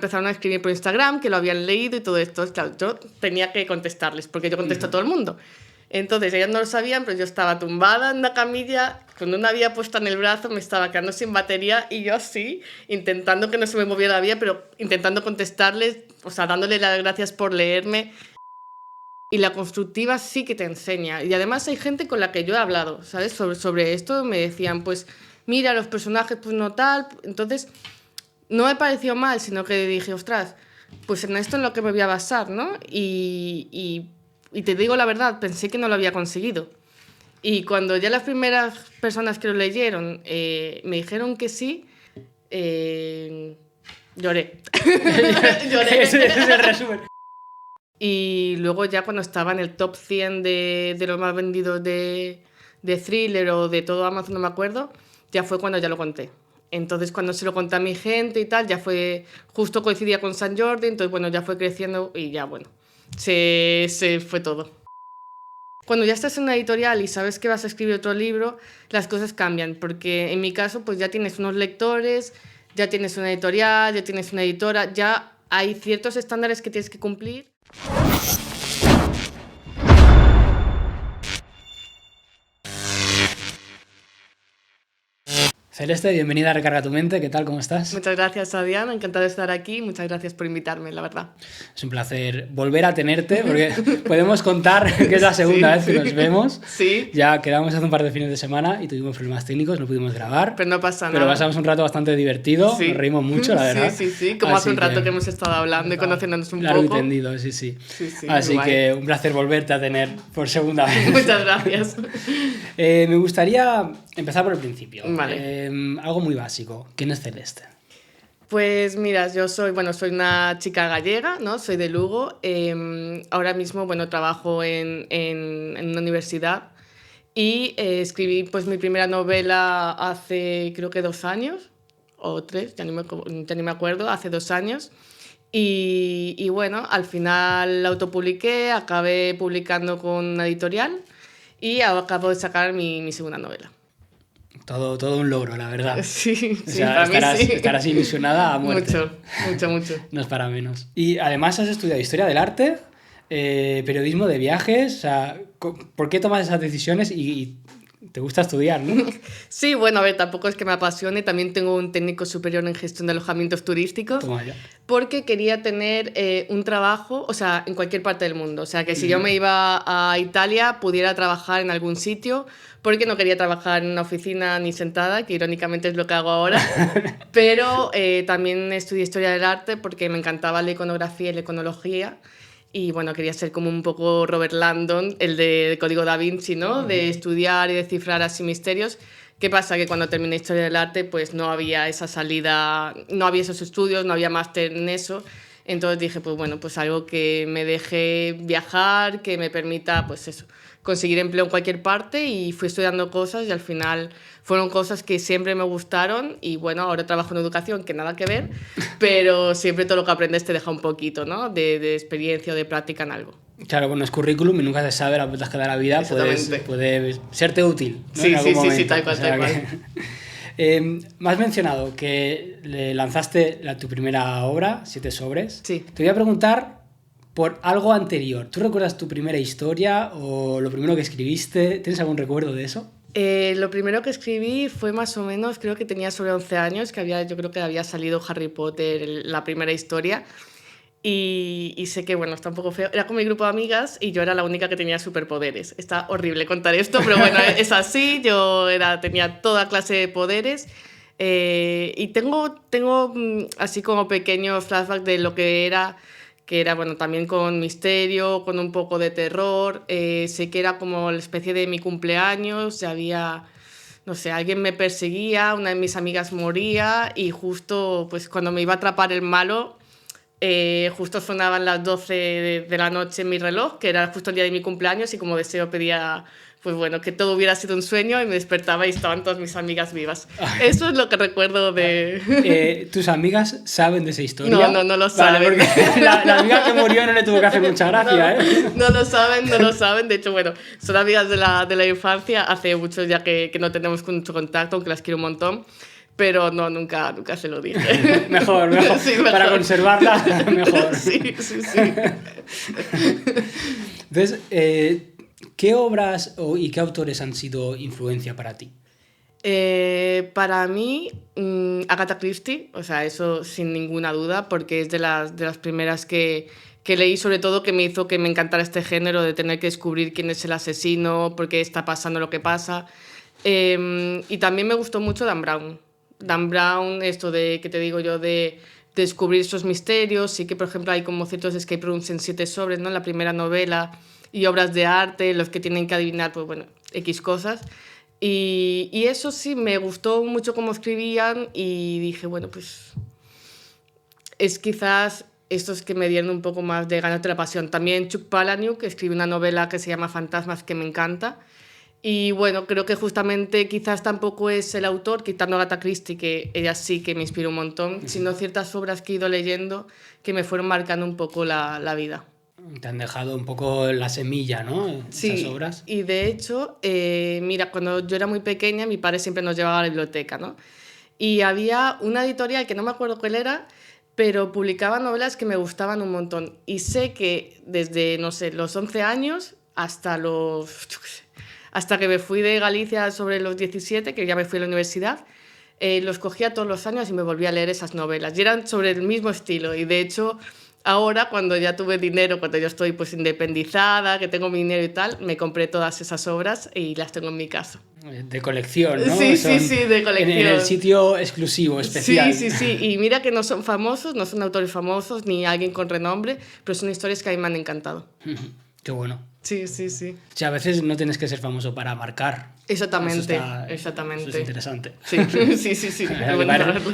Empezaron a escribir por Instagram que lo habían leído y todo esto. Claro, yo tenía que contestarles porque yo contesto a todo el mundo. Entonces ellas no lo sabían, pero yo estaba tumbada en la camilla con una vía puesta en el brazo, me estaba quedando sin batería y yo así, intentando que no se me moviera la vía, pero intentando contestarles, o sea, dándole las gracias por leerme. Y la constructiva sí que te enseña. Y además hay gente con la que yo he hablado, ¿sabes? Sobre esto me decían, pues, mira, los personajes, pues no tal. Entonces, no me pareció mal, sino que dije, ostras, pues en esto es lo que me voy a basar, ¿no? Y te digo la verdad, pensé que no lo había conseguido. Y cuando ya las primeras personas que lo leyeron me dijeron que sí, lloré. Lloré. Ese es el resumen. Y luego ya cuando estaba en el top 100 de los más vendidos de thriller o de todo Amazon, no me acuerdo, ya fue cuando ya lo conté. Entonces cuando se lo conté a mi gente y tal, ya fue, justo coincidía con San Jordi, entonces bueno, ya fue creciendo y ya bueno, se fue todo. Cuando ya estás en una editorial y sabes que vas a escribir otro libro, las cosas cambian, porque en mi caso pues ya tienes unos lectores, ya tienes una editorial, ya tienes una editora, ya hay ciertos estándares que tienes que cumplir. Celeste, bienvenida a Recarga tu Mente. ¿Qué tal? ¿Cómo estás? Muchas gracias, Adrián. Encantada de estar aquí. Muchas gracias por invitarme, la verdad. Es un placer volver a tenerte porque podemos contar que es la segunda vez que nos vemos. Sí. Ya quedamos hace un par de fines de semana y tuvimos problemas técnicos, no pudimos grabar. Pero no pasa nada. Pero pasamos un rato bastante divertido, Sí. Nos reímos mucho, la verdad. Sí. Como hace un rato que hemos estado hablando y conociéndonos un largo poco. Largo y tendido, sí. Así guay. que un placer volverte a tener por segunda vez. Muchas gracias. Me gustaría empezar por el principio. Vale. Algo muy básico. ¿Quién es Celeste? Pues mira, yo soy una chica gallega, ¿no? Soy de Lugo. Ahora mismo, trabajo en una universidad y escribí pues mi primera novela hace creo que 2 años o 3, ya ni me acuerdo, hace 2 años. Y bueno, al final la autopubliqué, acabé publicando con una editorial y acabo de sacar mi segunda novela. Todo un logro, la verdad. Sí, o sea, para mí sí. Estarás ilusionada a muerte. Mucho. No es para menos. Y además has estudiado Historia del Arte, periodismo de viajes. O sea, ¿por qué tomas esas decisiones y te gusta estudiar, no? Sí, a ver, tampoco es que me apasione. También tengo un técnico superior en gestión de alojamientos turísticos. Toma ya. Porque quería tener un trabajo, o sea, en cualquier parte del mundo. O sea, que si yo me iba a Italia, pudiera trabajar en algún sitio, porque no quería trabajar en una oficina ni sentada, que irónicamente es lo que hago ahora. Pero también estudié Historia del Arte porque me encantaba la iconografía y la iconología. Y quería ser como un poco Robert Landon, el de Código Da Vinci, ¿no? De estudiar y descifrar así misterios. ¿Qué pasa? Que cuando terminé Historia del Arte, pues no había esa salida, no había esos estudios, no había máster en eso. Entonces dije, pues algo que me deje viajar, que me permita, pues eso, conseguir empleo en cualquier parte, y fui estudiando cosas y al final fueron cosas que siempre me gustaron. Y ahora trabajo en educación, que nada que ver, pero siempre todo lo que aprendes te deja un poquito, ¿no? de experiencia o de práctica en algo. Claro, es currículum y nunca se sabe las vueltas que da la vida, puede serte útil, ¿no? Sí, tal cual. Me has mencionado que le lanzaste tu primera obra, 7 sobres. Sí. Te voy a preguntar por algo anterior. ¿Tú recuerdas tu primera historia o lo primero que escribiste? ¿Tienes algún recuerdo de eso? Lo primero que escribí fue más o menos, creo que tenía sobre 11 años, yo creo que había salido Harry Potter, la primera historia. Y sé que, está un poco feo. Era con mi grupo de amigas y yo era la única que tenía superpoderes. Está horrible contar esto, pero es así. Yo tenía toda clase de poderes. Y tengo así como pequeños flashbacks de lo que era también con misterio, con un poco de terror. Sé que era como la especie de mi cumpleaños, había, no sé, alguien me perseguía, una de mis amigas moría y justo pues cuando me iba a atrapar el malo, justo sonaban las 12 de la noche en mi reloj, que era justo el día de mi cumpleaños, y como deseo pedía que todo hubiera sido un sueño, y me despertaba y estaban todas mis amigas vivas. Eso es lo que recuerdo de... ¿Tus amigas saben de esa historia? No lo saben. Vale, porque la amiga que murió no le tuvo que hacer mucha gracia, No lo saben. De hecho, son amigas de la infancia. Hace mucho ya que no tenemos mucho contacto, aunque las quiero un montón. pero no, nunca se lo dije. Mejor. Sí, mejor. Para conservarla, mejor. Sí. Entonces, ¿qué obras y qué autores han sido influencia para ti? Para mí, Agatha Christie, o sea, eso sin ninguna duda, porque es de las primeras que leí, sobre todo que me hizo que me encantara este género de tener que descubrir quién es el asesino, por qué está pasando lo que pasa. Y también me gustó mucho Dan Brown. Dan Brown, esto de, que te digo yo, de descubrir esos misterios. Sí que, por ejemplo, hay como ciertos escape rooms en 7 sobres, ¿no? En la primera novela, y obras de arte, los que tienen que adivinar, pues bueno, X cosas. Y eso sí, me gustó mucho cómo escribían y dije, bueno, pues es quizás estos que me dieron un poco más de ganas de la pasión. También Chuck Palahniuk, que escribe una novela que se llama Fantasmas, que me encanta. Y bueno, creo que justamente quizás tampoco es el autor, quitando a Agatha Christie, que ella sí que me inspiró un montón, sino ciertas obras que he ido leyendo que me fueron marcando un poco la vida. Te han dejado un poco la semilla, ¿no? Sí, esas obras. y de hecho, mira, cuando yo era muy pequeña, mi padre siempre nos llevaba a la biblioteca, ¿no? Y había una editorial que no me acuerdo cuál era, pero publicaba novelas que me gustaban un montón. Y sé que desde, no sé, los 11 años hasta hasta que me fui de Galicia sobre los 17, que ya me fui a la universidad, los cogía todos los años y me volvía a leer esas novelas. Y eran sobre el mismo estilo. Y de hecho, ahora, cuando ya tuve dinero, cuando yo estoy pues independizada, que tengo mi dinero y tal, me compré todas esas obras y las tengo en mi casa. De colección, ¿no? Sí, de colección. En el sitio exclusivo, especial. Sí. Y mira que no son famosos, no son autores famosos, ni alguien con renombre, pero son historias que a mí me han encantado. Qué bueno. Sí. O sea, a veces no tienes que ser famoso para marcar. Exactamente. Eso es interesante. Sí.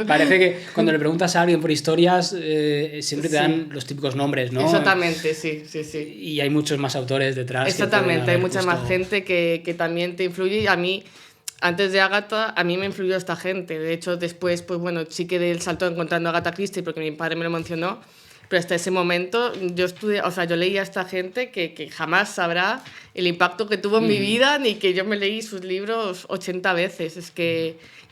Parece que cuando le preguntas a alguien por historias, siempre te dan los típicos nombres, ¿no? Exactamente, sí. Y hay muchos más autores detrás. Exactamente, hay mucha más gente que también te influye. Y a mí, antes de Agatha, a mí me influyó esta gente. De hecho, después, pues bueno, sí que di el salto encontrando a Agatha Christie porque mi padre me lo mencionó. Pero hasta ese momento yo leía a esta gente que jamás sabrá el impacto que tuvo en mi vida, ni que yo me leí sus libros 80 veces.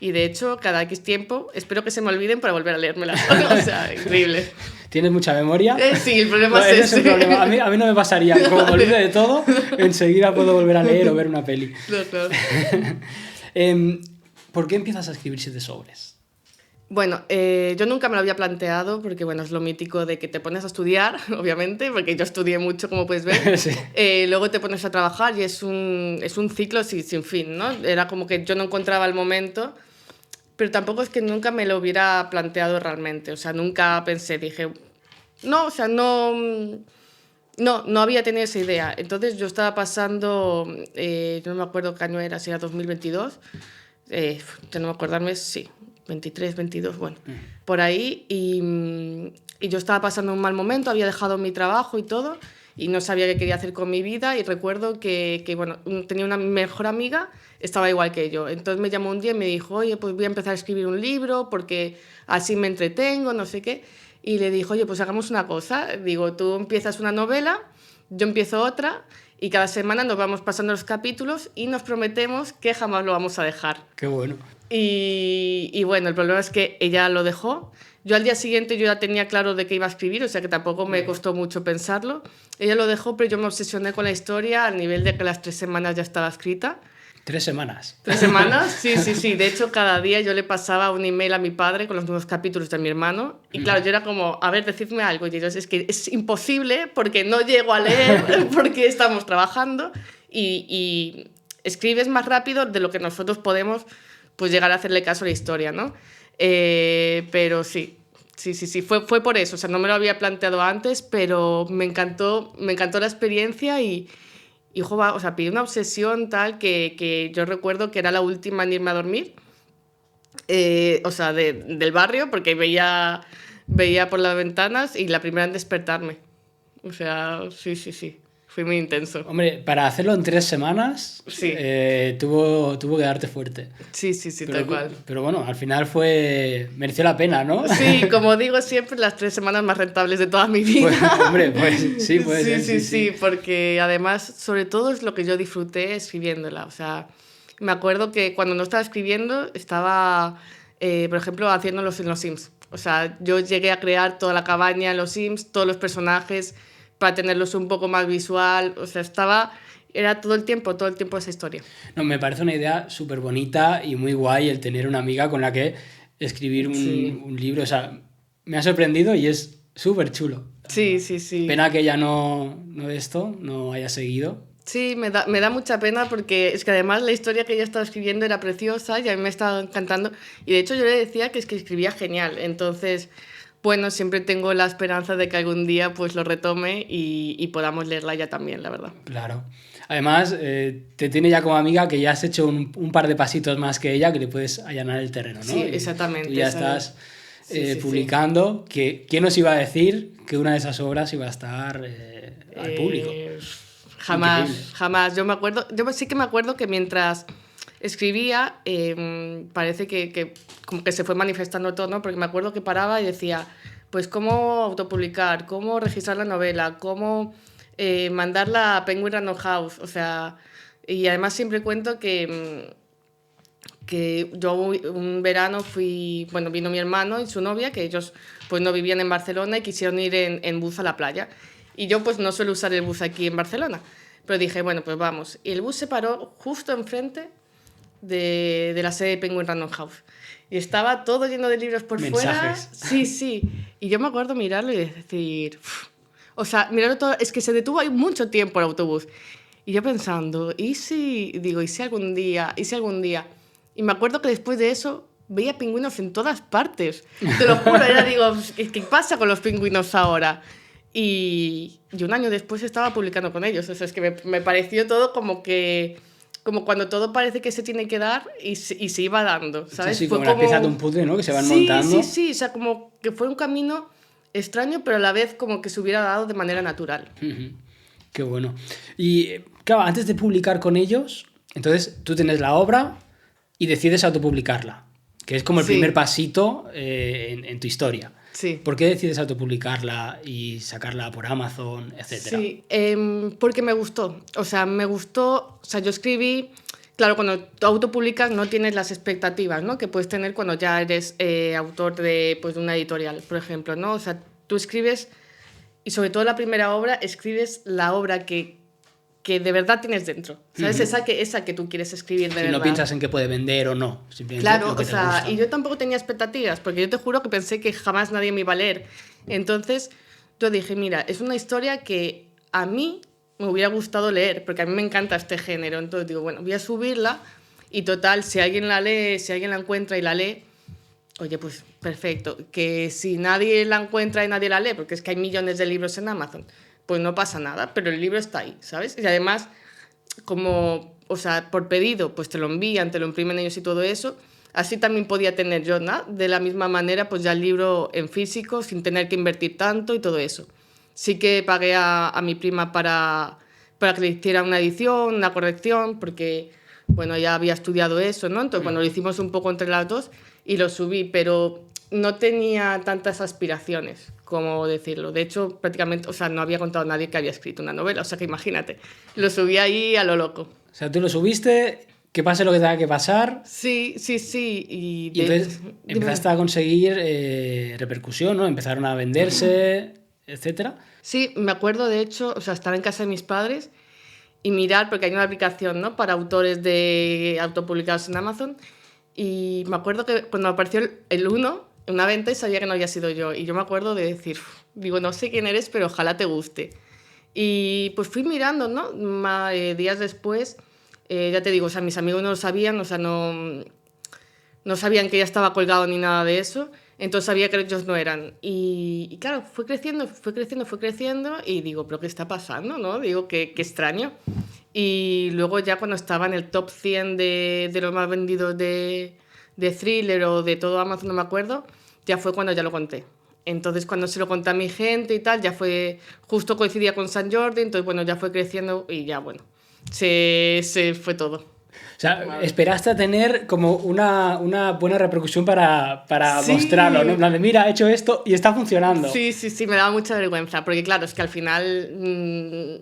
Y de hecho, cada X tiempo, espero que se me olviden para volver a leérmelas. O sea, increíble. ¿Tienes mucha memoria? Sí, el problema es ese. ese. Es un problema. A mí no me pasaría. Como me olvido de todo, enseguida puedo volver a leer o ver una peli. Claro. ¿Por qué empiezas a escribir 7 sobres? Bueno, yo nunca me lo había planteado porque, bueno, es lo mítico de que te pones a estudiar, obviamente, porque yo estudié mucho, como puedes ver. Sí. Luego te pones a trabajar y es un ciclo sin fin, ¿no? Era como que yo no encontraba el momento, pero tampoco es que nunca me lo hubiera planteado realmente. O sea, nunca dije, no, o sea, no había tenido esa idea. Entonces yo estaba pasando, yo no me acuerdo qué año era, si era 2022, tengo que acordarme, sí. 23, 22, bueno, por ahí, y yo estaba pasando un mal momento, había dejado mi trabajo y todo, y no sabía qué quería hacer con mi vida, y recuerdo que bueno, tenía una mejor amiga, estaba igual que yo, entonces me llamó un día y me dijo, oye, pues voy a empezar a escribir un libro, porque así me entretengo, no sé qué, y le dijo, oye, pues hagamos una cosa, digo, tú empiezas una novela, yo empiezo otra, y cada semana nos vamos pasando los capítulos y nos prometemos que jamás lo vamos a dejar. Qué bueno. Y bueno, el problema es que ella lo dejó. Yo al día siguiente yo ya tenía claro de qué iba a escribir, o sea que tampoco me costó mucho pensarlo. Ella lo dejó, pero yo me obsesioné con la historia al nivel de que las 3 semanas ya estaba escrita. 3 semanas. 3 semanas, sí. De hecho, cada día yo le pasaba un email a mi padre con los nuevos capítulos de mi hermano. Y claro, yo era como, a ver, decidme algo. Y ellos, es que es imposible porque no llego a leer, porque estamos trabajando. Y escribes más rápido de lo que nosotros podemos pues llegar a hacerle caso a la historia, ¿no? Pero sí, fue por eso. O sea, no me lo había planteado antes, pero me encantó la experiencia y o sea, pillé una obsesión tal que yo recuerdo que era la última en irme a dormir, o sea, del barrio, porque veía por las ventanas y la primera en despertarme. O sea, sí. Fue muy intenso. Hombre, para hacerlo en 3 semanas, sí. Tuvo que darte fuerte. Sí, tal cual. Pero bueno, al final mereció la pena, ¿no? Sí, como digo siempre, las 3 semanas más rentables de toda mi vida. Pues sí, puede ser. Sí, porque además, sobre todo es lo que yo disfruté escribiéndola. O sea, me acuerdo que cuando no estaba escribiendo, estaba por ejemplo, haciéndolos en los Sims. O sea, yo llegué a crear toda la cabaña en los Sims, todos los personajes, para tenerlos un poco más visual. O sea, era todo el tiempo esa historia. No, me parece una idea súper bonita y muy guay el tener una amiga con la que escribir Sí. un libro. O sea, me ha sorprendido y es súper chulo. Sí, sí, sí. Pena que ella no haya seguido. Sí, me da mucha pena porque es que además la historia que ella estaba escribiendo era preciosa y a mí me estaba encantando. Y de hecho yo le decía que es que escribía genial. Entonces, bueno, siempre tengo la esperanza de que algún día pues lo retome y podamos leerla ya también, la verdad. Claro. Además, te tiene ya como amiga que ya has hecho un par de pasitos más que ella, que le puedes allanar el terreno, ¿no? Sí, Y exactamente. tú ya ¿sabes? estás Sí, publicando. ¿Quién nos iba a decir que una de esas obras iba a estar al público? Jamás, Increíble. jamás. Yo sí que me acuerdo que mientras escribía, parece que como que se fue manifestando todo, ¿no? Porque me acuerdo que paraba y decía, pues cómo autopublicar, cómo registrar la novela, cómo mandarla a Penguin Random House, o sea, y además siempre cuento que yo un verano vino mi hermano y su novia, que ellos pues no vivían en Barcelona y quisieron ir en bus a la playa. Y yo pues no suelo usar el bus aquí en Barcelona, pero dije, bueno, pues vamos. Y el bus se paró justo enfrente de la sede de Penguin Random House. Y estaba todo lleno de libros por fuera. Mensajes. Sí, sí. Y yo me acuerdo mirarlo y decir... "Uf". O sea, mirarlo todo... Es que se detuvo ahí mucho tiempo el autobús. Y yo pensando, ¿y si... Digo, ¿y si algún día? ¿Y si algún día? Y me acuerdo que después de eso veía pingüinos en todas partes. Te lo juro, era digo, ¿qué pasa con los pingüinos ahora? Y un año después estaba publicando con ellos. O sea, es que me pareció todo como cuando todo parece que se tiene que dar y se iba dando, ¿sabes? Sí, Fue como las piezas de un puzzle, ¿no? Que se van sí, montando. sí, sí, o sea, como que fue un camino extraño, pero a la vez como que se hubiera dado de manera natural. Ujú. Qué bueno. Y claro, antes de publicar con ellos, entonces tú tienes la obra y decides autopublicarla, que es como el Sí. primer pasito en tu historia. Sí. ¿Por qué decides autopublicarla y sacarla por Amazon, etcétera? Sí, porque me gustó. O sea, yo escribí. Claro, cuando tú autopublicas no tienes las expectativas, ¿no? Que puedes tener cuando ya eres autor de una editorial, por ejemplo, ¿no? O sea, tú escribes, y sobre todo la primera obra, escribes la obra que de verdad tienes dentro, ¿sabes? Ujú. esa que tú quieres escribir de Si verdad. no piensas en qué puede vender o no, simplemente Claro, lo que o te sea, gusta. y yo tampoco tenía expectativas, porque yo te juro que pensé que jamás nadie me iba a leer. Entonces, yo dije, mira, es una historia que a mí me hubiera gustado leer, porque a mí me encanta este género. Entonces digo, bueno, voy a subirla y total, si alguien la lee, si alguien la encuentra y la lee, oye, pues perfecto. Que si nadie la encuentra y nadie la lee, porque es que hay millones de libros en Amazon, pues no pasa nada, pero el libro está ahí, ¿sabes? Y además, o sea, por pedido, pues te lo envían, te lo imprimen ellos y todo eso. Así también podía tener yo, ¿no? De la misma manera, pues ya el libro en físico, sin tener que invertir tanto y todo eso. Sí que pagué a mi prima para que le hiciera una edición, una corrección, porque, bueno, ya había estudiado eso, ¿no? Entonces, bueno, lo hicimos un poco entre las dos y lo subí, pero no tenía tantas aspiraciones, como decirlo. De hecho, prácticamente, o sea, no había contado a nadie que había escrito una novela, o sea que imagínate, lo subí ahí a lo loco. O sea, tú lo subiste, que pase lo que tenga que pasar, Sí, sí, sí. y entonces empezaste a conseguir repercusión, ¿no? Empezaron a venderse, etcétera. Sí, me acuerdo, de hecho, o sea, estar en casa de mis padres y mirar, porque hay una aplicación, ¿no? Para autores de autopublicados en Amazon. Y me acuerdo que cuando apareció el 1 en una venta y sabía que no había sido yo. Y yo me acuerdo de decir, digo, no sé quién eres, pero ojalá te guste. Y pues fui mirando, ¿no? Días después, ya te digo, o sea, mis amigos no lo sabían, o sea, no sabían que ya estaba colgado ni nada de eso, entonces sabía que ellos no eran. Y claro, fue creciendo y digo, ¿pero qué está pasando? ¿No? Digo, qué extraño. Y luego ya cuando estaba en el top 100 de los más vendidos de Thriller o de todo Amazon, no me acuerdo, ya fue cuando ya lo conté. Entonces cuando se lo conté a mi gente y tal, ya fue, justo coincidía con San Jordi, entonces bueno, ya fue creciendo y ya bueno, se fue todo. O sea, esperaste a tener como una buena repercusión para Sí. mostrarlo, ¿no? En plan de, mira, he hecho esto y está funcionando. Sí, me daba mucha vergüenza, porque claro, es que al final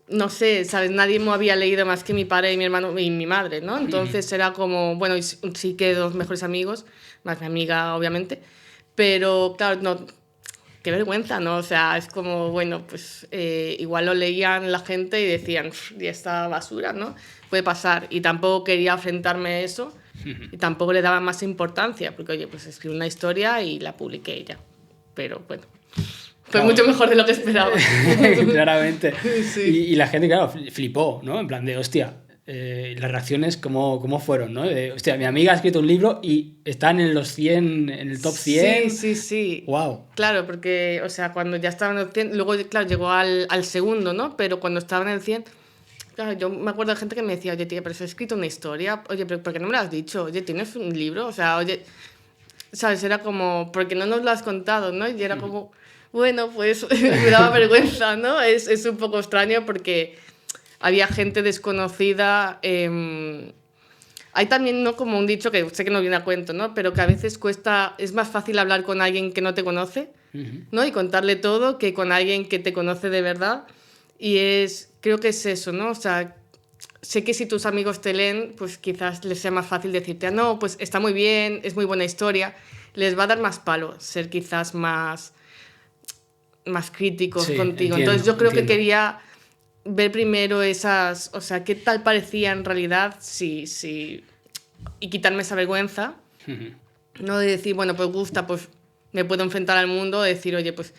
no sé, ¿sabes? Nadie me había leído más que mi padre y mi hermano y mi madre, ¿no? Entonces era como, bueno, y sí que 2 mejores amigos, más mi amiga, obviamente, pero claro, no, qué vergüenza, ¿no? O sea, es como, bueno, pues igual lo leían la gente y decían, "Uf, y esta basura, ¿no? Puede pasar". Y tampoco quería enfrentarme a eso y tampoco le daba más importancia, porque, oye, pues escribí una historia y la publiqué y ya. Pero bueno, fue Claro. mucho mejor de lo que esperaba. Claramente. Sí. Y la gente, claro, flipó, ¿no? En plan de, hostia, las reacciones, ¿cómo fueron, ¿no? De, hostia, mi amiga ha escrito un libro y están en los 100, en el top Sí, 100. sí, sí. ¡Wow! Claro, porque, o sea, cuando ya estaba en el 100, luego, claro, llegó al segundo, ¿no? Pero cuando estaba en el 100, claro, yo me acuerdo de gente que me decía, oye, tía, pero has escrito una historia, oye, pero ¿por qué no me lo has dicho? Oye, ¿tienes un libro? O sea, oye, ¿sabes? Era como, ¿por qué no nos lo has contado, no? Y era como, bueno, pues me daba vergüenza, ¿no? Es un poco extraño porque había gente desconocida. Hay también, ¿no? Como un dicho que sé que no viene a cuento, ¿no? Pero que a veces cuesta, es más fácil hablar con alguien que no te conoce, ¿no? Y contarle todo que con alguien que te conoce de verdad. Y creo que es eso, ¿no? O sea, sé que si tus amigos te leen, pues quizás les sea más fácil decirte, ah, no, pues está muy bien, es muy buena historia. Les va a dar más palo ser quizás más críticos Sí, contigo. Entonces entiendo, yo creo que entiendo. quería ver primero esas, o sea, qué tal parecía en realidad, y quitarme esa vergüenza, no de decir, bueno, pues gusta, pues me puedo enfrentar al mundo, decir, oye, pues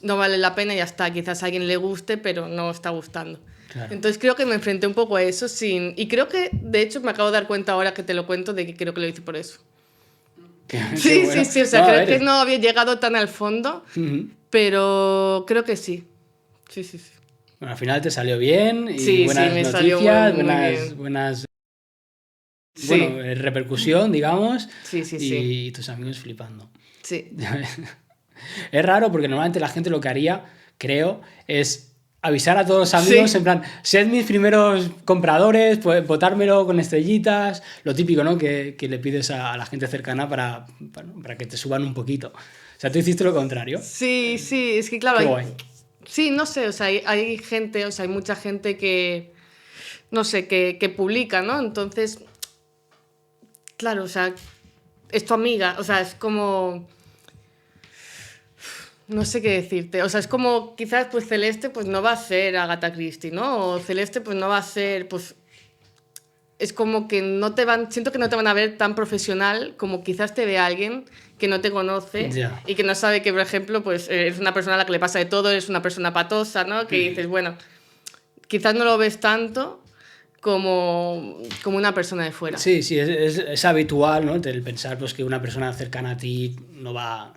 no vale la pena y ya está, quizás a alguien le guste, pero no está gustando. Claro. Entonces creo que me enfrenté un poco a eso y creo que, de hecho, me acabo de dar cuenta ahora que te lo cuento de que creo que lo hice por eso. Qué Sí, sí, bueno. sí, o sea, No, a creo que ver. no había llegado tan al fondo, pero creo que sí. Sí, sí, sí. Bueno, al final te salió bien y Sí, sí, buenas me salió muy, noticias, muy buenas, bien. buenas, bueno, Sí, repercusión, digamos, sí, sí, sí. y tus amigos flipando. Sí. Es raro porque normalmente la gente lo que haría, creo, es avisar a todos los amigos en Sí. plan, sed mis primeros compradores, pues votármelo con estrellitas, lo típico, ¿no? Que le pides a la gente cercana para que te suban un poquito. O sea, tú hiciste lo contrario. Sí, sí, es que claro, Qué guay. sí, no sé, o sea, hay gente, o sea, hay mucha gente que, no sé, que publica, ¿no? Entonces, claro, o sea, es tu amiga, o sea, es como, no sé qué decirte, o sea, es como, quizás, pues Celeste, pues no va a ser Agatha Christie, ¿no? O Celeste, pues no va a ser, pues, es como que no te van, siento que no te van a ver tan profesional como quizás te ve alguien que no te conoce Ya. y que no sabe que, por ejemplo, pues eres una persona a la que le pasa de todo, eres una persona patosa, ¿no? Que dices, bueno, quizás no lo ves tanto como una persona de fuera. Sí, sí, es habitual, ¿no? El pensar pues, que una persona cercana a ti no va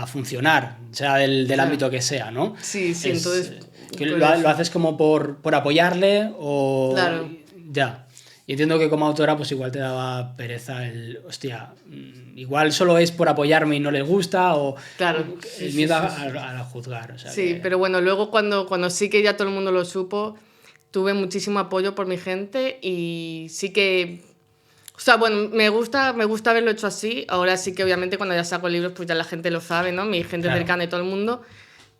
a funcionar, sea del Claro. ámbito que sea, ¿no? Sí, sí, Es, entonces, que pues lo eso. haces como por apoyarle o Claro, ya. Y entiendo que como autora pues igual te daba pereza hostia, igual solo es por apoyarme y no les gusta o claro, sí, el sí, miedo sí. a juzgar, o sea Sí, que... pero bueno, luego cuando sí que ya todo el mundo lo supo, tuve muchísimo apoyo por mi gente y sí que, o sea, bueno, me gusta haberlo hecho así. Ahora sí que obviamente cuando ya saco libros pues ya la gente lo sabe, ¿no? Mi gente Claro. cercana y todo el mundo.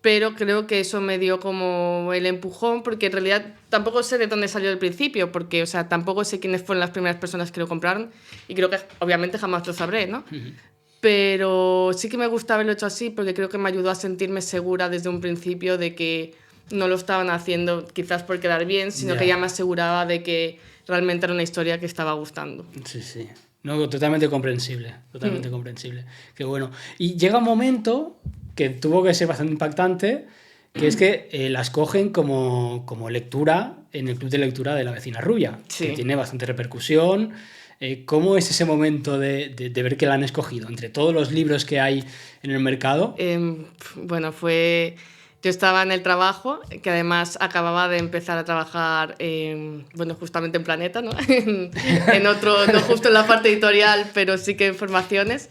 Pero creo que eso me dio como el empujón porque en realidad tampoco sé de dónde salió el principio, porque, o sea, tampoco sé quiénes fueron las primeras personas que lo compraron y creo que obviamente jamás lo sabré, ¿no? Pero sí que me gusta haberlo hecho así porque creo que me ayudó a sentirme segura desde un principio de que no lo estaban haciendo quizás por quedar bien, sino que Ya. ya me aseguraba de que realmente era una historia que estaba gustando. Sí, sí. No, totalmente comprensible, totalmente comprensible. Qué bueno. Y llega un momento que tuvo que ser bastante impactante, que es que la escogen como lectura en el club de lectura de La Vecina Rubia, que Sí. tiene bastante repercusión. ¿Cómo es ese momento de ver que la han escogido entre todos los libros que hay en el mercado? Bueno, yo estaba en el trabajo, que además acababa de empezar a trabajar, bueno, justamente en Planeta, ¿no? En otro, no justo en la parte editorial, pero sí que en formaciones.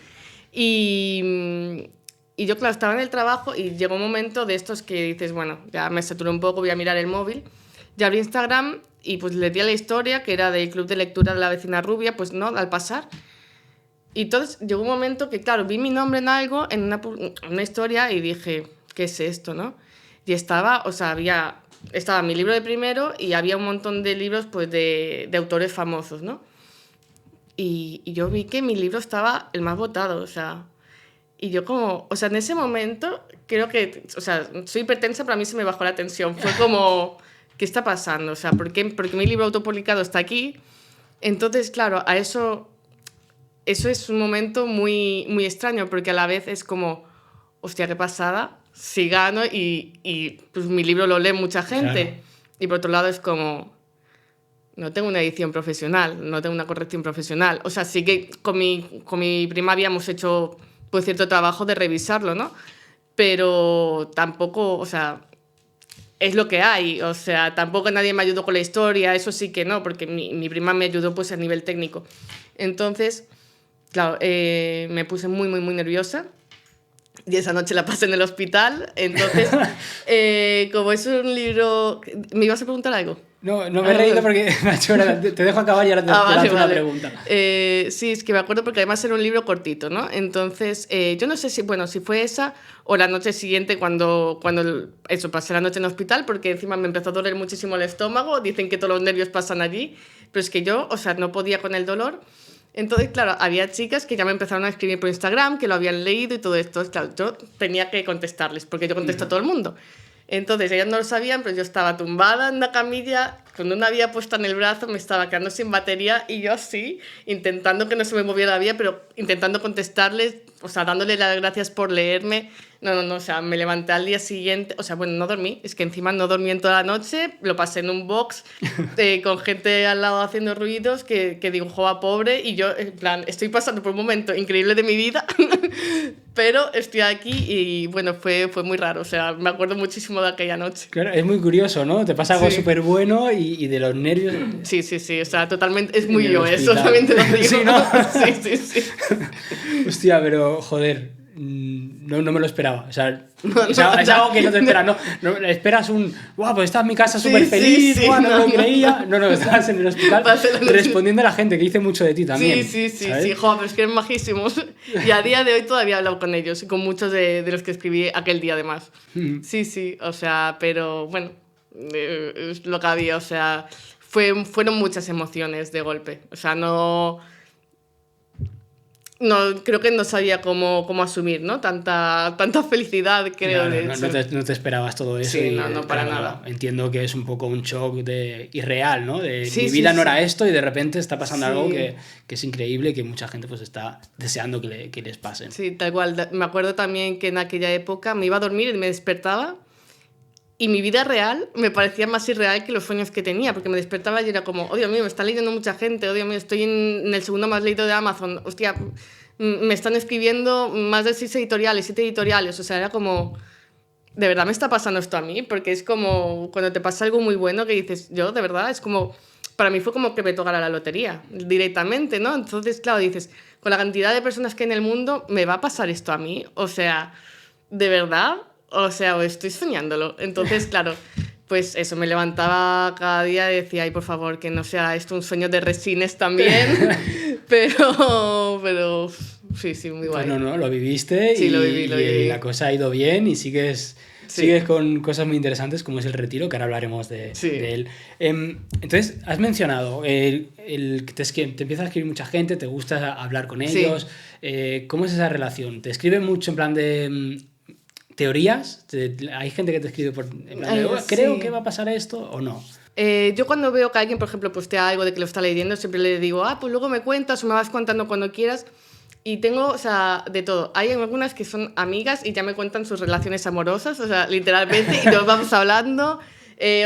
Y, y yo, claro, estaba en el trabajo y llegó un momento de estos que dices, bueno, ya me saturé un poco, voy a mirar el móvil. Ya abrí Instagram y pues le di a la historia, que era del club de lectura de La Vecina Rubia, pues no, al pasar. Y entonces llegó un momento que, claro, vi mi nombre en en una historia y dije, ¿qué es esto, no? Y estaba, o sea, había estaba mi libro de primero y había un montón de libros pues, de autores famosos, ¿no? Y yo vi que mi libro estaba el más votado, o sea... Y yo como, o sea, en ese momento creo que, o sea, soy hipertensa, pero a mí se me bajó la tensión. Fue como, ¿qué está pasando? O sea, ¿por qué mi libro autopublicado está aquí? Entonces, claro, eso es un momento muy, muy extraño, porque a la vez es como, hostia, qué pasada, si gano y pues mi libro lo lee mucha gente. Claro. Y por otro lado es como, no tengo una edición profesional, no tengo una corrección profesional. O sea, sí que con mi prima habíamos hecho pues, cierto trabajo de revisarlo, ¿no? Pero tampoco, o sea, es lo que hay. O sea, tampoco nadie me ayudó con la historia, eso sí que no, porque mi prima me ayudó pues a nivel técnico. Entonces, claro, me puse muy, muy, muy nerviosa. Y esa noche la pasé en el hospital. Entonces, como es un libro... ¿Me ibas a preguntar algo? No, no me he reído porque me ha hecho te dejo acabar y ahora te Vale, lanzo una vale. pregunta. Sí, es que me acuerdo porque además era un libro cortito, ¿no? Entonces, yo no sé si, bueno, si fue esa o la noche siguiente cuando eso, pasé la noche en el hospital, porque encima me empezó a doler muchísimo el estómago. Dicen que todos los nervios pasan allí, pero es que yo, o sea, no podía con el dolor. Entonces, claro, había chicas que ya me empezaron a escribir por Instagram, que lo habían leído y todo esto. Claro, yo tenía que contestarles, porque yo contesto a todo el mundo. Entonces, ellas no lo sabían, pero yo estaba tumbada en la camilla, con una vía puesta en el brazo, me estaba quedando sin batería y yo así, intentando que no se me moviera la vía, pero intentando contestarles, o sea, dándole las gracias por leerme. No, o sea, me levanté al día siguiente, o sea, bueno, no dormí, es que encima no dormí en toda la noche, lo pasé en un box con gente al lado haciendo ruidos que digo, joa, pobre, y yo, en plan, estoy pasando por un momento increíble de mi vida, pero estoy aquí y bueno, fue muy raro, o sea, me acuerdo muchísimo de aquella noche. Claro, es muy curioso, ¿no? Te pasa algo Sí. súper bueno y de los nervios... Sí, o sea, totalmente, es En muy el yo, eso hospital. también te lo digo. Sí, ¿no? Sí. Hostia, pero joder, no me lo esperaba. O sea, No, es no, algo que no te esperas. No esperas un, guau, pues estás en mi casa súper feliz, sí, guau, no me lo no. creía. No, estás en el hospital Pasé la noche- respondiendo a la gente, que dice mucho de ti también. Sí, ¿sabes? joder, pero es que eran majísimos. Y a día de hoy todavía he hablado con ellos, y con muchos de los que escribí aquel día además. Sí, o sea, pero bueno, es lo que había, o sea, fueron muchas emociones de golpe. O sea, no, creo que no sabía cómo asumir, ¿no? Tanta felicidad, creo, Claro, de hecho. no te esperabas todo eso. Sí, Y, no, para claro, nada. Entiendo que es un poco un shock irreal, ¿no? De Sí, mi sí, vida no sí. era esto y de repente está pasando algo Sí. que es increíble y que mucha gente pues está deseando que les pasen. Sí, tal cual. Me acuerdo también que en aquella época me iba a dormir y me despertaba y mi vida real me parecía más irreal que los sueños que tenía, porque me despertaba y era como, oh Dios mío, me está leyendo mucha gente, oh Dios mío, estoy en el segundo más leído de Amazon, hostia, me están escribiendo más de 7 editoriales, o sea, era como, ¿de verdad me está pasando esto a mí? Porque es como cuando te pasa algo muy bueno que dices, yo, de verdad, es como, para mí fue como que me tocara la lotería directamente, ¿no? Entonces, claro, dices, con la cantidad de personas que hay en el mundo, ¿me va a pasar esto a mí? O sea, ¿de verdad? O sea, o estoy soñándolo. Entonces, claro, pues eso, me levantaba cada día y decía, ay, por favor, que no sea esto un sueño de resines también. pero sí, muy guay. Pues no, lo viviste Sí, y, lo viví. y la cosa ha ido bien y sigues con cosas muy interesantes como es el retiro, que ahora hablaremos de él. Entonces, has mencionado el que te empieza a escribir mucha gente, te gusta hablar con ellos. ¿Cómo es esa relación? ¿Te escriben mucho en plan de teorías? ¿Hay gente que te escribe en plan de, creo que va a pasar esto o no? Yo cuando veo que alguien, por ejemplo, postea algo de que lo está leyendo, siempre le digo, pues luego me cuentas o me vas contando cuando quieras. Y tengo, o sea, de todo. Hay algunas que son amigas y ya me cuentan sus relaciones amorosas, o sea, literalmente, y nos vamos hablando.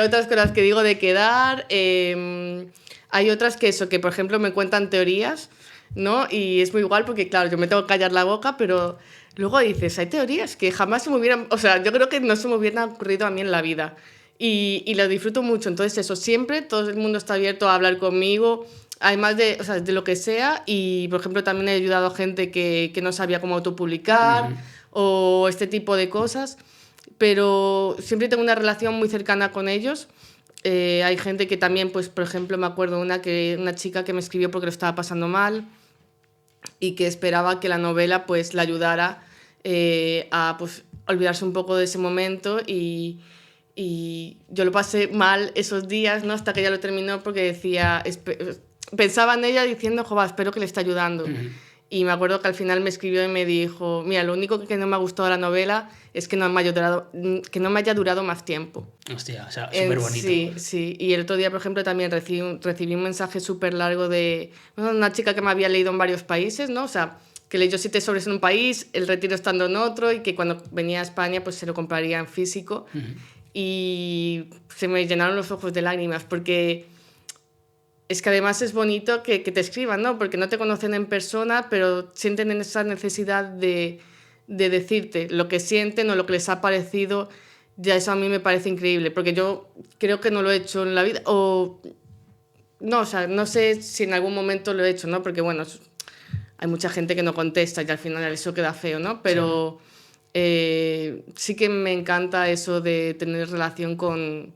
Otras con las que digo de quedar. Hay otras que por ejemplo, me cuentan teorías, ¿no? Y es muy igual porque, claro, yo me tengo que callar la boca, pero luego dices, hay teorías que jamás se me hubieran... O sea, yo creo que no se me hubieran ocurrido a mí en la vida. Y lo disfruto mucho. Entonces, eso, siempre todo el mundo está abierto a hablar conmigo, además de lo que sea. Y, por ejemplo, también he ayudado a gente que no sabía cómo autopublicar o este tipo de cosas. Pero siempre tengo una relación muy cercana con ellos. Hay gente que también, pues, por ejemplo, me acuerdo una chica que me escribió porque lo estaba pasando mal y que esperaba que la novela pues la ayudara a pues, olvidarse un poco de ese momento y y yo lo pasé mal esos días, ¿no? Hasta que ella lo terminó porque decía, pensaba en ella diciendo, joder, espero que le esté ayudando. Y me acuerdo que al final me escribió y me dijo, mira, lo único que no me ha gustado de la novela es que no me haya durado más tiempo. Hostia, o sea, súper bonito. Sí, sí. Y el otro día, por ejemplo, también recibí un mensaje súper largo de una chica que me había leído en varios países, ¿no? O sea, que leyó 7 sobres en un país, el retiro estando en otro, y que cuando venía a España pues se lo compraría en físico. Y se me llenaron los ojos de lágrimas, porque es que además es bonito que te escriban, ¿no? Porque no te conocen en persona, pero sienten esa necesidad de decirte lo que sienten o lo que les ha parecido. Ya eso a mí me parece increíble, porque yo creo que no lo he hecho en la vida, o no, o sea, no sé si en algún momento lo he hecho, ¿no? Porque bueno, hay mucha gente que no contesta y al final eso queda feo, ¿no? Pero sí que me encanta eso de tener relación con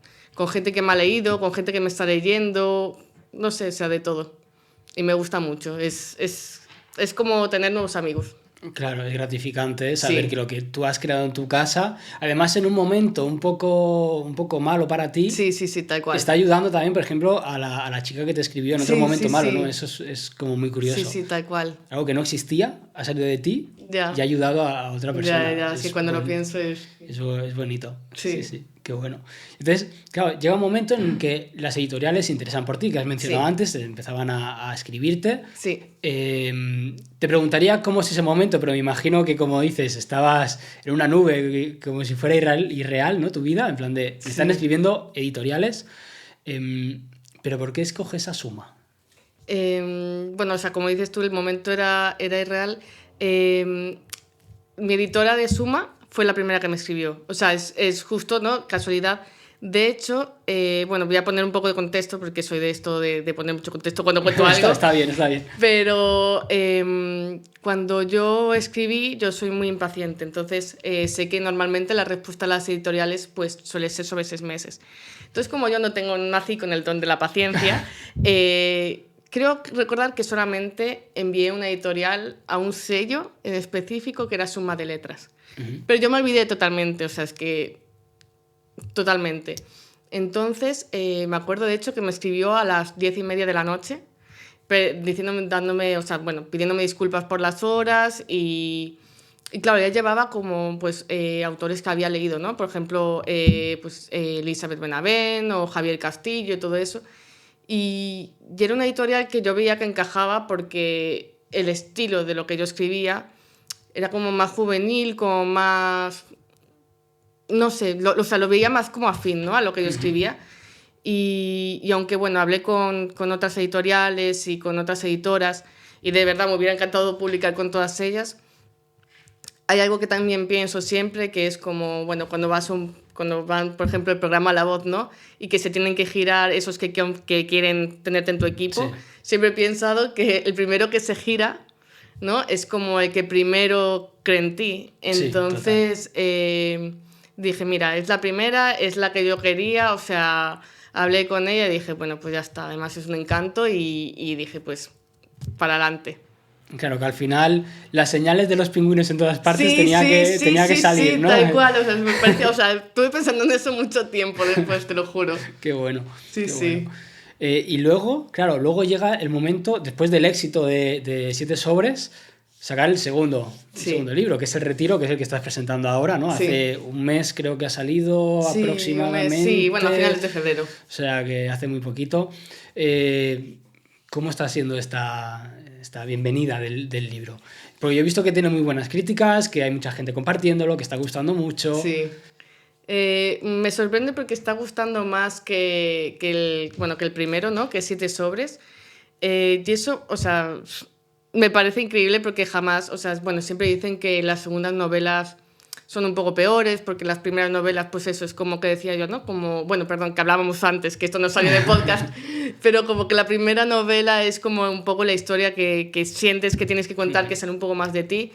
gente que me ha leído, con gente que me está leyendo, no sé, o sea, de todo. Y me gusta mucho, es como tener nuevos amigos. Claro, es gratificante saber que lo que tú has creado en tu casa, además en un momento un poco malo para ti, sí, tal cual. Está ayudando también, por ejemplo, a la chica que te escribió en otro momento malo, ¿no? Eso es como muy curioso. Sí, tal cual. Algo que no existía ha salido de ti y ha ayudado a otra persona. Ya, es que cuando lo pienso es... Eso es bonito. Sí, qué bueno. Entonces, claro, llega un momento en que las editoriales se interesan por ti, que has mencionado antes, empezaban a escribirte. Sí. Te preguntaría cómo es ese momento, pero me imagino que, como dices, estabas en una nube, como si fuera irreal, ¿no? Tu vida, en plan de... Me están escribiendo editoriales, pero ¿por qué escoges a Suma? Bueno, o sea, como dices tú, el momento era irreal. Mi editora de Suma fue la primera que me escribió. O sea, es justo, ¿no? Casualidad. De hecho, bueno, voy a poner un poco de contexto porque soy de esto de poner mucho contexto cuando cuento algo. Está bien. Pero cuando yo escribí, yo soy muy impaciente. Entonces, sé que normalmente la respuesta a las editoriales pues, suele ser sobre 6 meses. Entonces, como yo nací con el don de la paciencia, creo recordar que solamente envié una editorial a un sello en específico que era Suma de Letras. Pero yo me olvidé totalmente, o sea, es que... Totalmente. Entonces, me acuerdo de hecho que me escribió a las 10:30 de la noche, pidiéndome disculpas por las horas y claro, ella llevaba como pues, autores que había leído, ¿no? Por ejemplo, Elizabeth Benavent o Javier Castillo y todo eso. Y era una editorial que yo veía que encajaba porque el estilo de lo que yo escribía era como más juvenil, como más... No sé, lo veía más como afín, ¿no? A lo que yo escribía. Y aunque, bueno, hablé con otras editoriales y con otras editoras y de verdad me hubiera encantado publicar con todas ellas, hay algo que también pienso siempre, que es como, bueno, cuando van, por ejemplo, el programa La Voz, ¿no? Y que se tienen que girar esos que quieren tenerte en tu equipo. Sí. Siempre he pensado que el primero que se gira, ¿no? Es como el que primero cree en ti. Entonces... dije, mira, es la primera, es la que yo quería, o sea, hablé con ella y dije, bueno, pues ya está, además es un encanto y dije, pues, para adelante. Claro, que al final las señales de los pingüinos en todas partes tenía que salir, ¿no? Tal cual, o sea, me parecía, o sea, estuve pensando en eso mucho tiempo después, te lo juro. Qué bueno. Sí. Bueno. Y luego llega el momento, después del éxito de 7 sobres, sacar el segundo libro, que es El Retiro, que es el que estás presentando ahora, ¿no? Sí. Hace un mes creo que ha salido aproximadamente. Sí, bueno, a finales de febrero. O sea, que hace muy poquito. ¿Cómo está siendo esta bienvenida del libro? Porque yo he visto que tiene muy buenas críticas, que hay mucha gente compartiéndolo, que está gustando mucho. Sí. Me sorprende porque está gustando más que el primero, ¿no? Que es 7 sobres. Y eso, o sea... Me parece increíble porque jamás, o sea, bueno, siempre dicen que las segundas novelas son un poco peores porque las primeras novelas, pues eso es como que decía yo, ¿no? Como, bueno, perdón, que hablábamos antes, que esto no salió de podcast, pero como que la primera novela es como un poco la historia que sientes que tienes que contar, que sale un poco más de ti.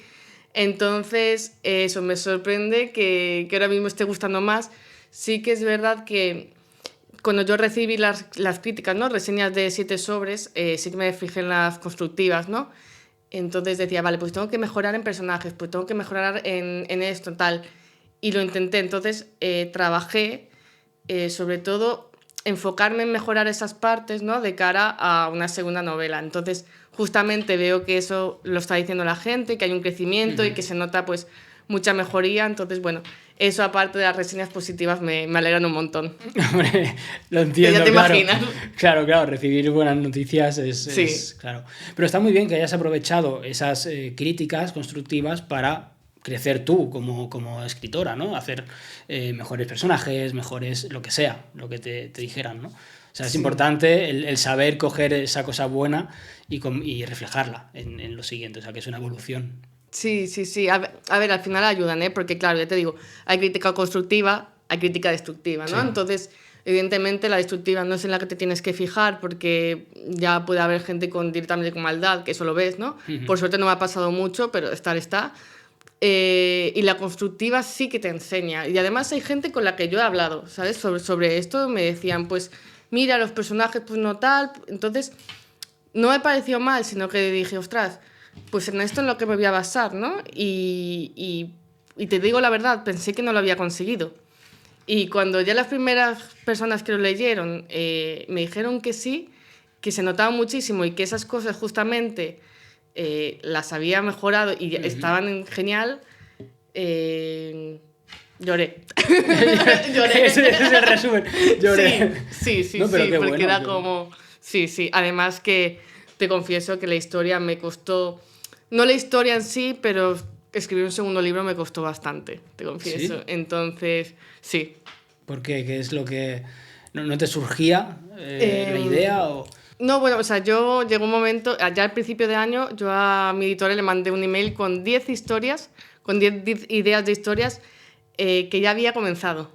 Entonces, eso me sorprende que ahora mismo esté gustando más. Sí que es verdad que cuando yo recibí las críticas, ¿no? Reseñas de 7 sobres, sí que me fijé en las constructivas, ¿no? Entonces decía, vale, pues tengo que mejorar en personajes, pues tengo que mejorar en esto, tal. Y lo intenté. Entonces trabajé sobre todo enfocarme en mejorar esas partes, ¿no? De cara a una segunda novela. Entonces, justamente veo que eso lo está diciendo la gente, que hay un crecimiento y que se nota pues mucha mejoría. Entonces, bueno, eso aparte de las reseñas positivas me alegran un montón. Hombre, lo entiendo, Que ya te claro. imaginas. Claro, recibir buenas noticias Sí. es claro. Pero está muy bien que hayas aprovechado esas críticas constructivas para crecer tú como escritora, ¿no? Hacer mejores personajes, mejores lo que sea, lo que te dijeran, ¿no? O sea, es importante el saber coger esa cosa buena y reflejarla en lo siguiente, o sea, que es una evolución. Sí. A ver, al final ayudan, ¿eh? Porque claro, ya te digo, hay crítica constructiva, hay crítica destructiva, ¿no? Sí. Entonces, evidentemente la destructiva no es en la que te tienes que fijar porque ya puede haber gente directamente con maldad, que eso lo ves, ¿no? Por suerte no me ha pasado mucho, pero está. Y la constructiva sí que te enseña. Y además hay gente con la que yo he hablado, ¿sabes? Sobre esto me decían, pues, mira, los personajes, pues no tal. Entonces, no me pareció mal, sino que dije, ostras, pues en esto es lo que me voy a basar, ¿no? Y te digo la verdad, pensé que no lo había conseguido. Y cuando ya las primeras personas que lo leyeron me dijeron que sí, que se notaba muchísimo y que esas cosas justamente las había mejorado y estaban genial, lloré. Lloré. Ese es el resumen. Lloré. Sí, No, pero qué porque bueno, era qué como... Sí. Además que te confieso que la historia me costó... No la historia en sí, pero escribir un segundo libro me costó bastante, te confieso. ¿Sí? Entonces, sí. ¿Por qué? ¿Qué es lo que no te surgía la idea? O... No, bueno, o sea, yo llegó un momento, ya al principio de año, yo a mi editorial le mandé un email con 10 historias, con 10 ideas de historias que ya había comenzado.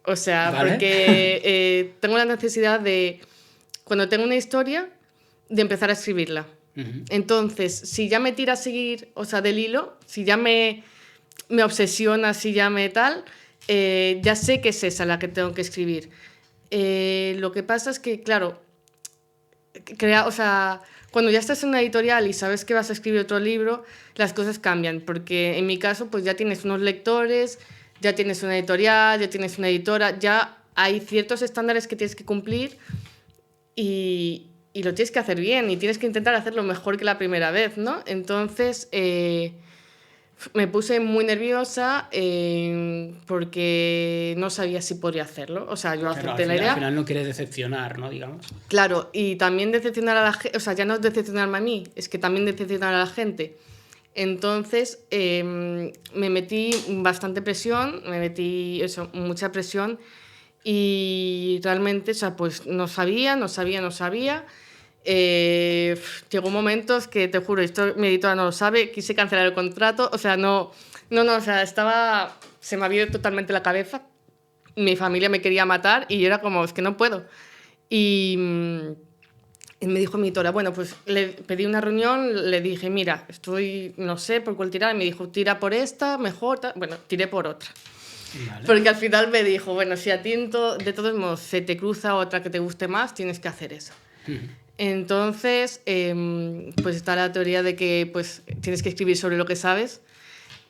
O sea, ¿Vale? porque tengo la necesidad de, cuando tengo una historia, de empezar a escribirla. Entonces, si ya me tira a seguir, o sea, del hilo, si ya me obsesiona, si ya me tal, ya sé que es esa la que tengo que escribir. Lo que pasa es que, claro, o sea, cuando ya estás en una editorial y sabes que vas a escribir otro libro, las cosas cambian, porque en mi caso, pues ya tienes unos lectores, ya tienes una editorial, ya tienes una editora, ya hay ciertos estándares que tienes que cumplir y lo tienes que hacer bien y tienes que intentar hacerlo mejor que la primera vez, ¿no? Entonces, me puse muy nerviosa porque no sabía si podría hacerlo. O sea, yo acepté la idea. Al final no quieres decepcionar, ¿no? Digamos. Claro, y también decepcionar a la gente, o sea, ya no es decepcionarme a mí, es que también decepcionar a la gente. Entonces, me metí bastante presión, mucha presión y realmente, o sea, pues no sabía. Llegó momentos que, te juro, esto mi editora no lo sabe, quise cancelar el contrato, o sea, o sea, se me había ido totalmente la cabeza, mi familia me quería matar y yo era como, es que no puedo. Y me dijo mi editora, bueno, pues le pedí una reunión, le dije, mira, no sé por cuál tirar, y me dijo, tira por esta, mejor, bueno, tiré por otra. Vale. Porque al final me dijo, bueno, si a ti de todos modos se te cruza otra que te guste más, tienes que hacer eso. Entonces, pues está la teoría de que pues, tienes que escribir sobre lo que sabes.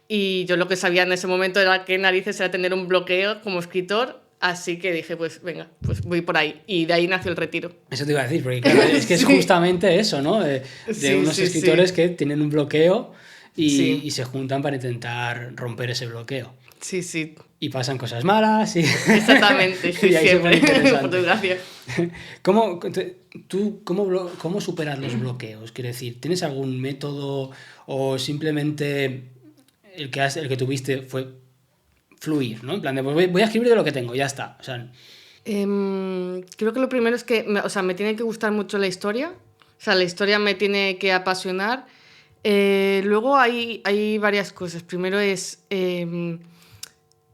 Y yo lo que sabía en ese momento era que narices era tener un bloqueo como escritor. Así que dije, pues venga, pues voy por ahí. Y de ahí nació el retiro. Eso te iba a decir, porque claro, es que es justamente eso, ¿no? De unos escritores que tienen un bloqueo y se juntan para intentar romper ese bloqueo. Sí. Y pasan cosas malas. Exactamente, sí, y ahí siempre. Fotografía. ¿Cómo superas los bloqueos? Quiero decir, ¿tienes algún método o simplemente el que tuviste fue fluir, ¿no? En plan de, pues voy a escribir de lo que tengo, ya está. O sea, creo que lo primero es que me tiene que gustar mucho la historia. O sea, la historia me tiene que apasionar. Luego hay varias cosas. Primero es...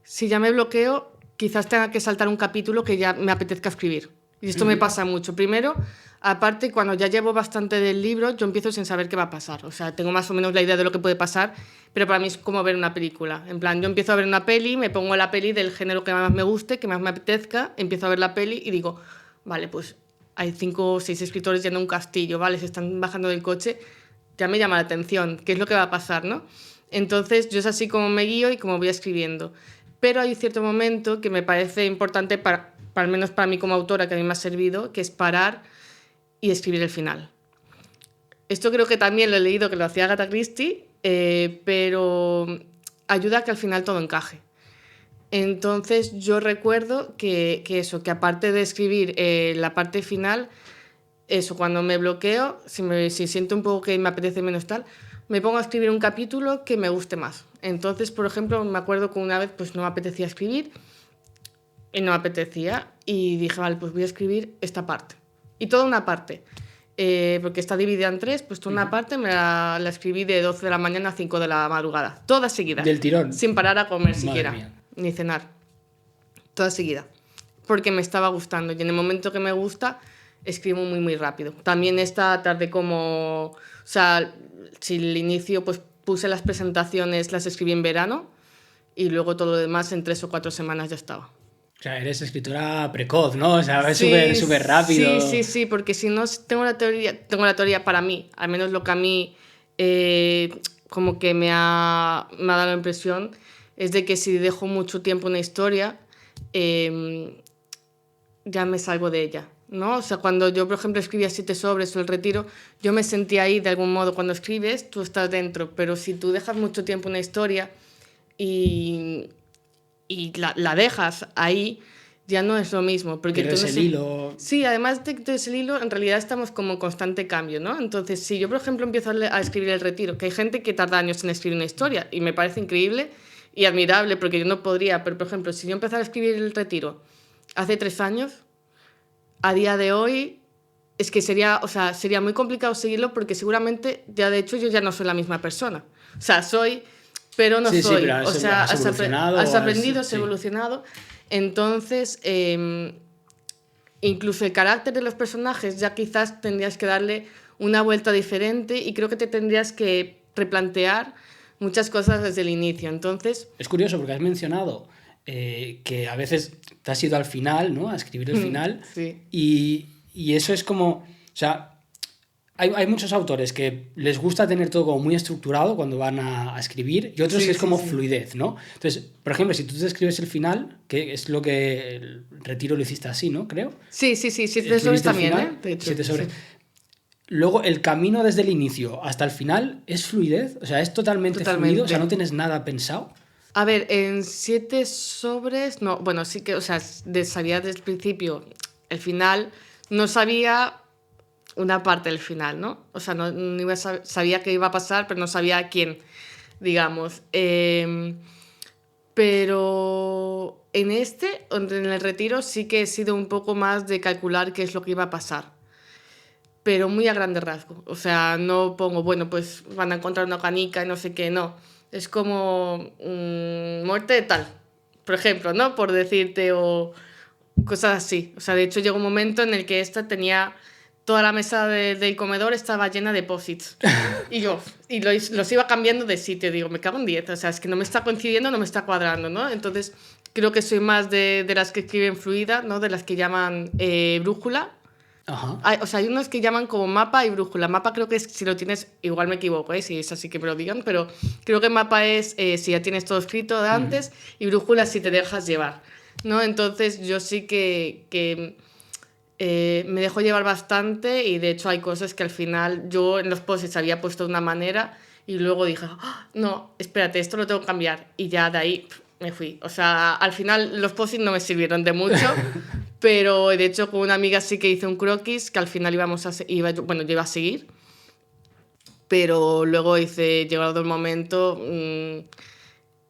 si ya me bloqueo, quizás tenga que saltar un capítulo que ya me apetezca escribir. Y esto me pasa mucho. Primero, aparte, cuando ya llevo bastante del libro, yo empiezo sin saber qué va a pasar. O sea, tengo más o menos la idea de lo que puede pasar, pero para mí es como ver una película. En plan, yo empiezo a ver una peli, me pongo la peli del género que más me guste, que más me apetezca, empiezo a ver la peli y digo, vale, pues hay 5 o 6 escritores yendo a un castillo, ¿vale? Se están bajando del coche, ya me llama la atención. ¿Qué es lo que va a pasar, no? Entonces, yo es así como me guío y como voy escribiendo. Pero hay cierto momento que me parece importante para al menos para mí como autora, que a mí me ha servido, que es parar y escribir el final. Esto creo que también lo he leído que lo hacía Agatha Christie, pero ayuda a que al final todo encaje. Entonces yo recuerdo que aparte de escribir la parte final, eso, cuando me bloqueo, si siento un poco que me apetece menos tal, me pongo a escribir un capítulo que me guste más. Entonces, por ejemplo, me acuerdo que una vez pues no me apetecía escribir, y no me apetecía, y dije, vale, pues voy a escribir esta parte. Y toda una parte. Porque está dividida en 3, pues toda una parte me la escribí de 12 de la mañana a 5 de la madrugada. Toda seguida. Del tirón. Sin parar a comer Madre siquiera. Mía. Ni cenar. Toda seguida. Porque me estaba gustando. Y en el momento que me gusta, escribo muy, muy rápido. También esta tarde como... O sea, si el inicio, pues puse las presentaciones, las escribí en verano. Y luego todo lo demás en 3 o 4 semanas ya estaba. O sea, eres escritora precoz, ¿no? O sea, es Sí, súper rápido. Sí, porque si no, tengo la teoría para mí, al menos lo que a mí como que me ha dado la impresión, es de que si dejo mucho tiempo una historia, ya me salgo de ella, ¿no? O sea, cuando yo, por ejemplo, escribía 7 sobres o El Retiro, yo me sentía ahí de algún modo. Cuando escribes, tú estás dentro, pero si tú dejas mucho tiempo una historia y la dejas ahí, ya no es lo mismo. Porque pierdes el hilo. Sí, además de que el hilo, en realidad estamos como en constante cambio, ¿no? Entonces, si yo, por ejemplo, empiezo a escribir El Retiro, que hay gente que tarda años en escribir una historia, y me parece increíble y admirable, porque yo no podría, pero, por ejemplo, si yo empezara a escribir El Retiro hace 3 años, a día de hoy, es que sería muy complicado seguirlo, porque seguramente, ya de hecho, yo ya no soy la misma persona. O sea, soy... pero no Sí, soy. pero O sea, has aprendido, has sí. evolucionado. Entonces, incluso el carácter de los personajes ya quizás tendrías que darle una vuelta diferente, y creo que te tendrías que replantear muchas cosas desde el inicio. Entonces... Es curioso porque has mencionado que a veces te has ido al final, ¿no? A escribir el final. Sí. Y eso es como... O sea, hay muchos autores que les gusta tener todo como muy estructurado cuando van a escribir, y otros que es como fluidez, ¿no? Entonces, por ejemplo, si tú te escribes el final, que es lo que El Retiro lo hiciste así, ¿no? Creo. Sí, 7 sobres también, final, de hecho. 7 sobres. Sí. Luego, el camino desde el inicio hasta el final es fluidez, o sea, es totalmente fluido, o sea, no tienes nada pensado. A ver, en 7 sobres, no, bueno, sí que, o sea, sabía desde el principio el final, no sabía una parte del final, ¿no? O sea, no sabía qué iba a pasar, pero no sabía quién, digamos. Pero en El Retiro, sí que he sido un poco más de calcular qué es lo que iba a pasar, pero muy a grande rasgo. O sea, no pongo, bueno, pues van a encontrar una canica y no sé qué, no. Es como muerte de tal, por ejemplo, ¿no? Por decirte, o cosas así. O sea, de hecho llegó un momento en el que tenía... Toda la mesa del comedor estaba llena de post-its. Y los iba cambiando de sitio. Digo, me cago en 10. O sea, es que no me está coincidiendo, no me está cuadrando, ¿no? Entonces, creo que soy más de las que escriben fluida, ¿no? De las que llaman brújula. Ajá. O sea, hay unos que llaman como mapa y brújula. Mapa creo que es, si lo tienes, igual me equivoco, si es así que me lo digan, pero creo que mapa es si ya tienes todo escrito de antes, y brújula si te dejas llevar, ¿no? Entonces, yo sí que me dejo llevar bastante, y de hecho hay cosas que al final yo en los posts había puesto de una manera y luego dije, no, espérate, esto lo tengo que cambiar, y ya de ahí me fui. O sea, al final los posts no me sirvieron de mucho, pero de hecho con una amiga sí que hice un croquis que al final yo iba a seguir, pero luego llegado el momento,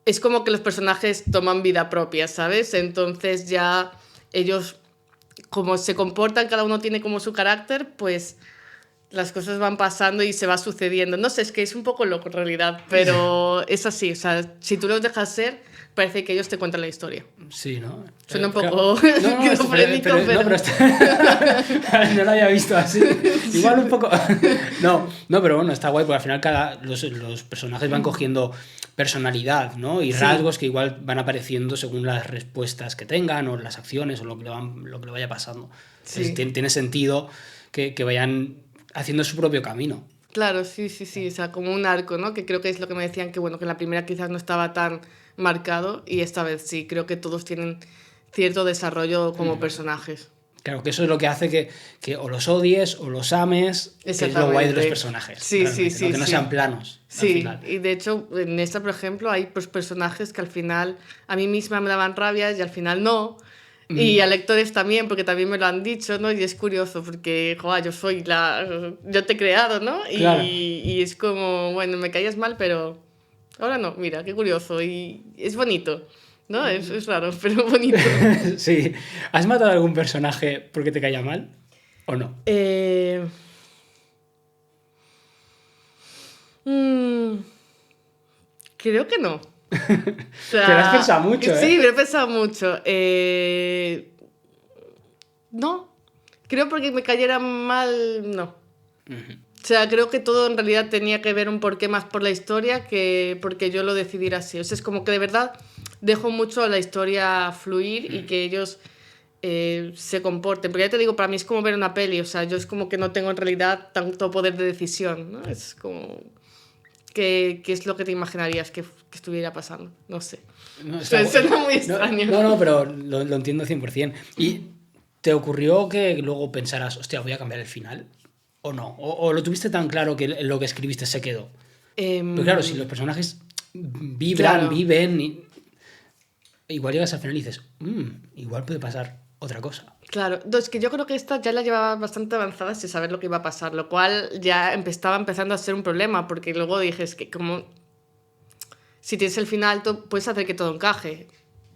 es como que los personajes toman vida propia, ¿sabes? Entonces ya ellos, como se comportan, cada uno tiene como su carácter, pues las cosas van pasando y se va sucediendo. No sé, es que es un poco loco en realidad, pero es así. O sea, si tú los dejas ser, parece que ellos te cuentan la historia. Sí, ¿no? Suena un poco esquizofrénico, pero... no lo había visto así. Igual un poco... no, pero bueno, está guay, porque al final los personajes van cogiendo personalidad, ¿no? Y rasgos que igual van apareciendo según las respuestas que tengan, o las acciones, o lo que le vaya pasando. Sí. Entonces, tiene sentido que vayan haciendo su propio camino. Claro, sí. O sea, como un arco, ¿no? Que creo que es lo que me decían, que bueno, que en la primera quizás no estaba tan marcado, y esta vez sí. Creo que todos tienen cierto desarrollo como personajes. Claro, que eso es lo que hace que o los odies o los ames, que es lo guay de los personajes. Sí, sí, sí. ¿no? Que no sean planos. Sí, y de hecho, en esta, por ejemplo, hay pues, personajes que al final a mí misma me daban rabia y al final no. Y a lectores también, porque también me lo han dicho, ¿no? Y es curioso, porque, joder, yo te he creado, ¿no? Claro. Y es como, bueno, me caías mal, pero ahora no, mira, qué curioso. Y es bonito, ¿no? Es raro, pero bonito. Sí. ¿Has matado a algún personaje porque te caía mal? ¿O no? Creo que no. O sea, te lo has pensado mucho, ¿eh? Sí, me lo he pensado mucho. No. Creo porque me cayera mal, no. O sea, creo que todo en realidad tenía que ver un porqué más por la historia que porque yo lo decidiera así. O sea, es como que de verdad dejo mucho a la historia fluir y que ellos se comporten. Porque ya te digo, para mí es como ver una peli. O sea, yo es como que no tengo en realidad tanto poder de decisión, ¿no? Es como... ¿Qué es lo que te imaginarías que estuviera pasando? No sé. No, Suena muy extraño. No, pero lo entiendo 100%. ¿Y te ocurrió que luego pensaras, hostia, voy a cambiar el final? ¿O no? ¿O lo tuviste tan claro que lo que escribiste se quedó? Pero claro, si los personajes vibran, claro. viven, igual llegas al final y dices, igual puede pasar otra cosa. Claro, es que yo creo que esta ya la llevaba bastante avanzada sin saber lo que iba a pasar, lo cual ya estaba empezando a ser un problema, porque luego dije, es que como si tienes el final, puedes hacer que todo encaje,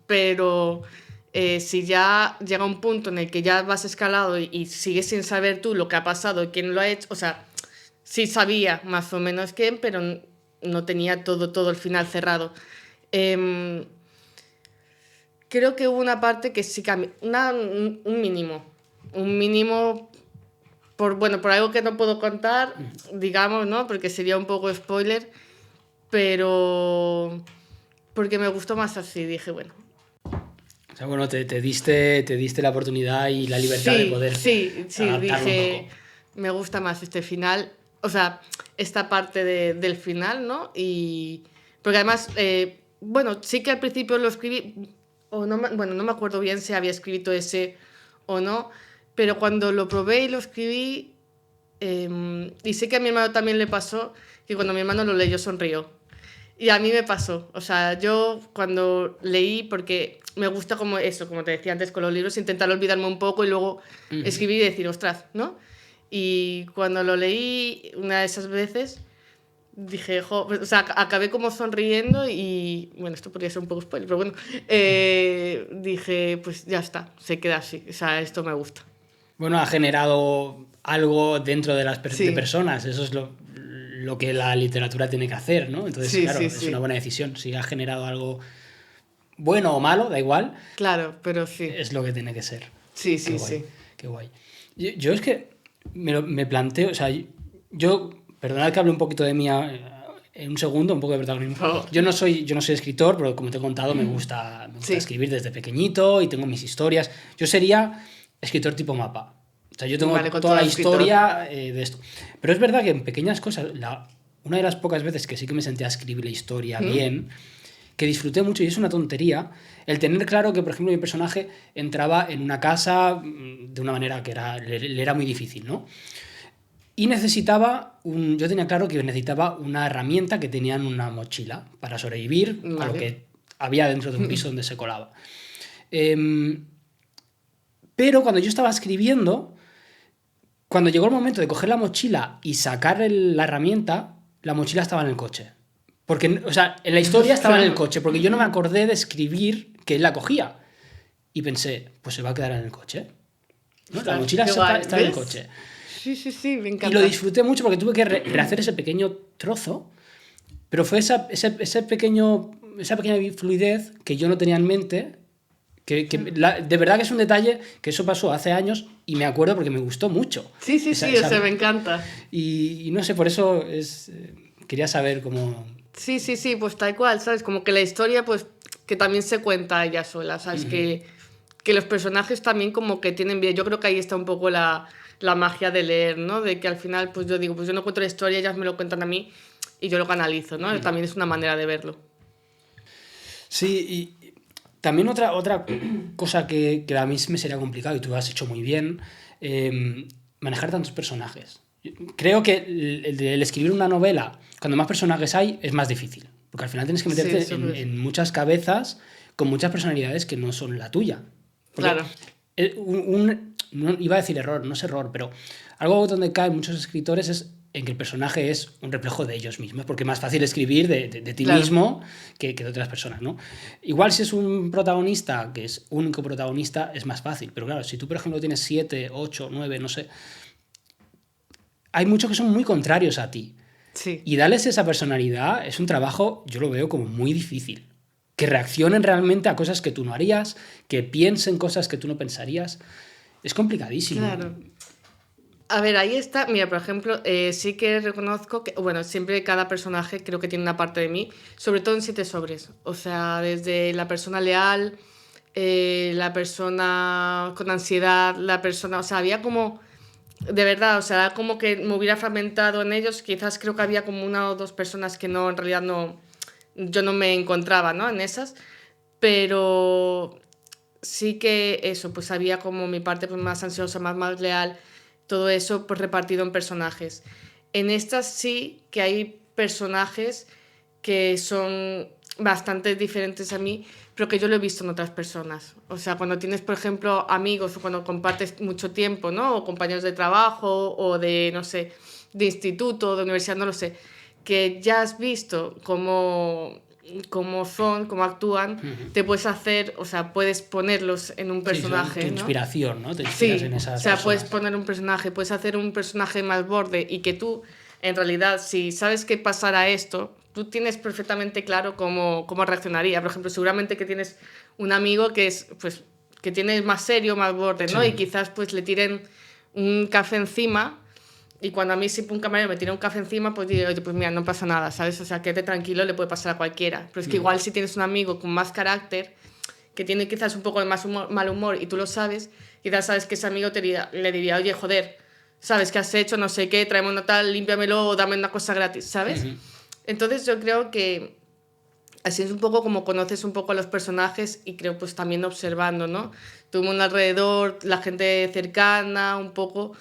pero si ya llega un punto en el que ya vas escalado y sigues sin saber tú lo que ha pasado y quién lo ha hecho, o sea, sí sabía más o menos quién, pero no tenía todo el final cerrado. Creo que hubo una parte que sí cambió, un mínimo por algo que no puedo contar, digamos, ¿no? Porque sería un poco spoiler, pero porque me gustó más así, dije, bueno. O sea, bueno, te diste la oportunidad y la libertad de poder Sí, adaptarlo dije, un poco. me gusta más este final, o sea, esta parte del final, ¿no? Y porque además, bueno, sí que al principio lo escribí, o no, bueno, no me acuerdo bien si había escrito ese o no, pero cuando lo probé y lo escribí, y sé que a mi hermano también le pasó, que cuando mi hermano lo leyó sonrió. Y a mí me pasó, o sea, yo cuando leí, porque me gusta como eso, como te decía antes con los libros, intentar olvidarme un poco y luego escribir y decir, ostras, ¿no? Y cuando lo leí una de esas veces, dije, o sea, acabé como sonriendo y, bueno, esto podría ser un poco spoiler, pero bueno, dije, pues ya está, se queda así, o sea, esto me gusta. Bueno, ha generado algo dentro de las personas, eso es lo que la literatura tiene que hacer, ¿no? Entonces, claro, es una buena decisión. Si ha generado algo bueno o malo, da igual. Claro, pero sí. Es lo que tiene que ser. Sí. Qué guay. Yo es que me planteo, o sea, perdonad que hable un poquito de mí en un segundo, un poco de protagonismo. Oh. Yo no soy escritor, pero como te he contado, me gusta escribir desde pequeñito y tengo mis historias. Yo sería escritor tipo mapa. O sea, yo tengo toda la historia de esto. Pero es verdad que en pequeñas cosas, una de las pocas veces que sí que me senté a escribir la historia bien, que disfruté mucho, y es una tontería, el tener claro que, por ejemplo, mi personaje entraba en una casa de una manera que le era muy difícil, ¿no? Y yo tenía claro que necesitaba una herramienta que tenía en una mochila para sobrevivir a lo que había dentro de un piso donde se colaba. Pero cuando yo estaba escribiendo, cuando llegó el momento de coger la mochila y sacar la herramienta, la mochila estaba en el coche. Porque, o sea, en la historia estaba en el coche, porque yo no me acordé de escribir que él la cogía. Y pensé, pues se va a quedar en el coche, ¿no? La mochila está en el coche. Sí, me encanta. Y lo disfruté mucho porque tuve que rehacer ese pequeño trozo, pero fue esa pequeña fluidez que yo no tenía en mente, de verdad que es un detalle que eso pasó hace años y me acuerdo porque me gustó mucho. Sí, o sea, me encanta. Y no sé, por eso quería saber cómo... Sí, pues tal cual, ¿sabes? Como que la historia, pues, que también se cuenta ella sola, ¿sabes? Que los personajes también como que tienen vida. Yo creo que ahí está un poco la magia de leer, ¿no? De que al final, pues yo digo, pues yo no cuento la historia, ellas me lo cuentan a mí y yo lo canalizo, ¿no? También es una manera de verlo. Sí, y También otra cosa que a mí me sería complicado, y tú lo has hecho muy bien, manejar tantos personajes. Creo que el escribir una novela, cuando más personajes hay, es más difícil. Porque al final tienes que meterte Sí, en muchas cabezas con muchas personalidades que no son la tuya. Porque claro. no, iba a decir error, no es error, pero algo donde caen muchos escritores es en que el personaje es un reflejo de ellos mismos, porque es más fácil escribir de ti Claro. mismo que de otras personas, ¿no? Igual si es un protagonista, que es único protagonista, es más fácil, pero claro, si tú, por ejemplo, tienes 7, 8, 9, no sé, hay muchos que son muy contrarios a ti. Sí. Y darles esa personalidad es un trabajo, yo lo veo como muy difícil. Que reaccionen realmente a cosas que tú no harías, que piensen cosas que tú no pensarías. Es complicadísimo. Claro. A ver, ahí está. Mira, por ejemplo, sí que reconozco que, bueno, siempre cada personaje creo que tiene una parte de mí, sobre todo en Siete Sobres. O sea, desde la persona leal, la persona con ansiedad, la persona. O sea, había como. De verdad, o sea, como que me hubiera fragmentado en ellos. Quizás creo que había como una o dos personas que no, en realidad no. Yo no me encontraba, ¿no? En esas. Pero sí que eso, pues había como mi parte pues, más ansiosa, más leal, todo eso pues repartido en personajes. En estas sí que hay personajes que son bastante diferentes a mí, pero que yo lo he visto en otras personas. O sea, cuando tienes, por ejemplo, amigos o cuando compartes mucho tiempo, ¿no? O compañeros de trabajo o de, no sé, de instituto, de universidad, no lo sé, que ya has visto cómo son, cómo actúan, te puedes hacer, o sea, puedes ponerlos en un personaje, sí, tu ¿no? inspiración, ¿no? Te inspiras en Sí, o esas sea, puedes personas. poner un personaje, puedes hacer un personaje más borde y que tú, en realidad, si sabes que pasará esto, tú tienes perfectamente claro cómo reaccionaría. Por ejemplo, seguramente que tienes un amigo que es, pues, que tiene más serio, más borde, ¿no? Sí. Y quizás, pues, le tiren un café encima y cuando a mí si un camarero me tira un café encima, pues digo, oye, pues mira, no pasa nada, ¿sabes? O sea, quédate tranquilo, le puede pasar a cualquiera. Pero es que igual si tienes un amigo con más carácter, que tiene quizás un poco de más mal humor y tú lo sabes, quizás sabes que ese amigo le diría, oye, joder, ¿sabes qué has hecho? No sé qué, tráeme una tal, límpiamelo o dame una cosa gratis, ¿sabes? Entonces yo creo que así es un poco como conoces un poco a los personajes y creo pues también observando, ¿no? Tu mundo alrededor, la gente cercana, un poco.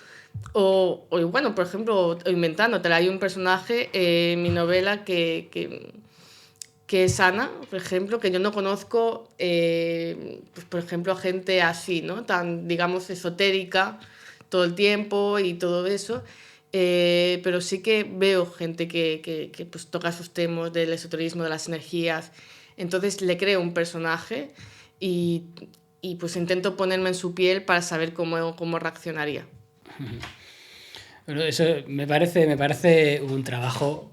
O bueno, por ejemplo, o inventándotela. Hay un personaje en mi novela que es Ana, por ejemplo, que yo no conozco, pues, por ejemplo, a gente así, ¿no? Tan, digamos, esotérica todo el tiempo y todo eso. Pero sí que veo gente que pues, toca esos temas del esoterismo, de las energías. Entonces le creo un personaje y, y pues intento ponerme en su piel para saber cómo reaccionaría. Bueno, eso me parece un trabajo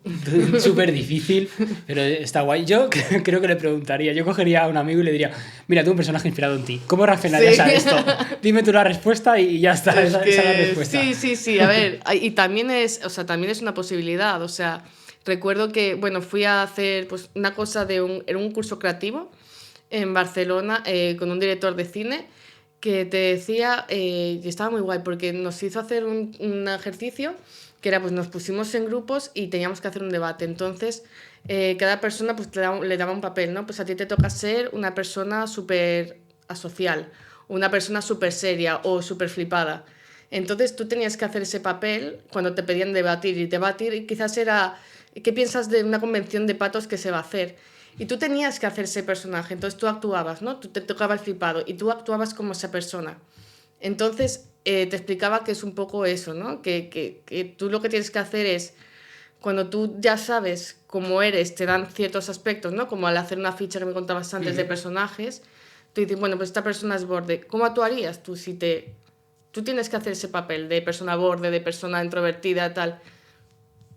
súper difícil, pero está guay. Yo creo que le preguntaría, yo cogería a un amigo y le diría, mira, tú un personaje inspirado en ti, ¿cómo reaccionarías Sí. a esto? Dime tú la respuesta y ya está, Es esa es la respuesta. sí, a ver, y también es, o sea, también es una posibilidad, o sea, recuerdo que, bueno, fui a hacer pues una cosa era un curso creativo en Barcelona con un director de cine que te decía, y estaba muy guay porque nos hizo hacer un ejercicio que era, pues nos pusimos en grupos y teníamos que hacer un debate, entonces cada persona pues le daba un papel, ¿no? Pues a ti te toca ser una persona súper asocial, una persona súper seria o súper flipada. Entonces tú tenías que hacer ese papel cuando te pedían debatir y quizás era, ¿qué piensas de una convención de patos que se va a hacer? Y tú tenías que hacer ese personaje, entonces tú actuabas, ¿no? Tú te tocaba el flipado y tú actuabas como esa persona. Entonces te explicaba que es un poco eso, ¿no? Que tú lo que tienes que hacer es, cuando tú ya sabes cómo eres, te dan ciertos aspectos, ¿no? Como al hacer una ficha que me contabas antes de personajes, tú dices, bueno, pues esta persona es borde. ¿Cómo actuarías tú si te... Tú tienes que hacer ese papel de persona borde, de persona introvertida, tal.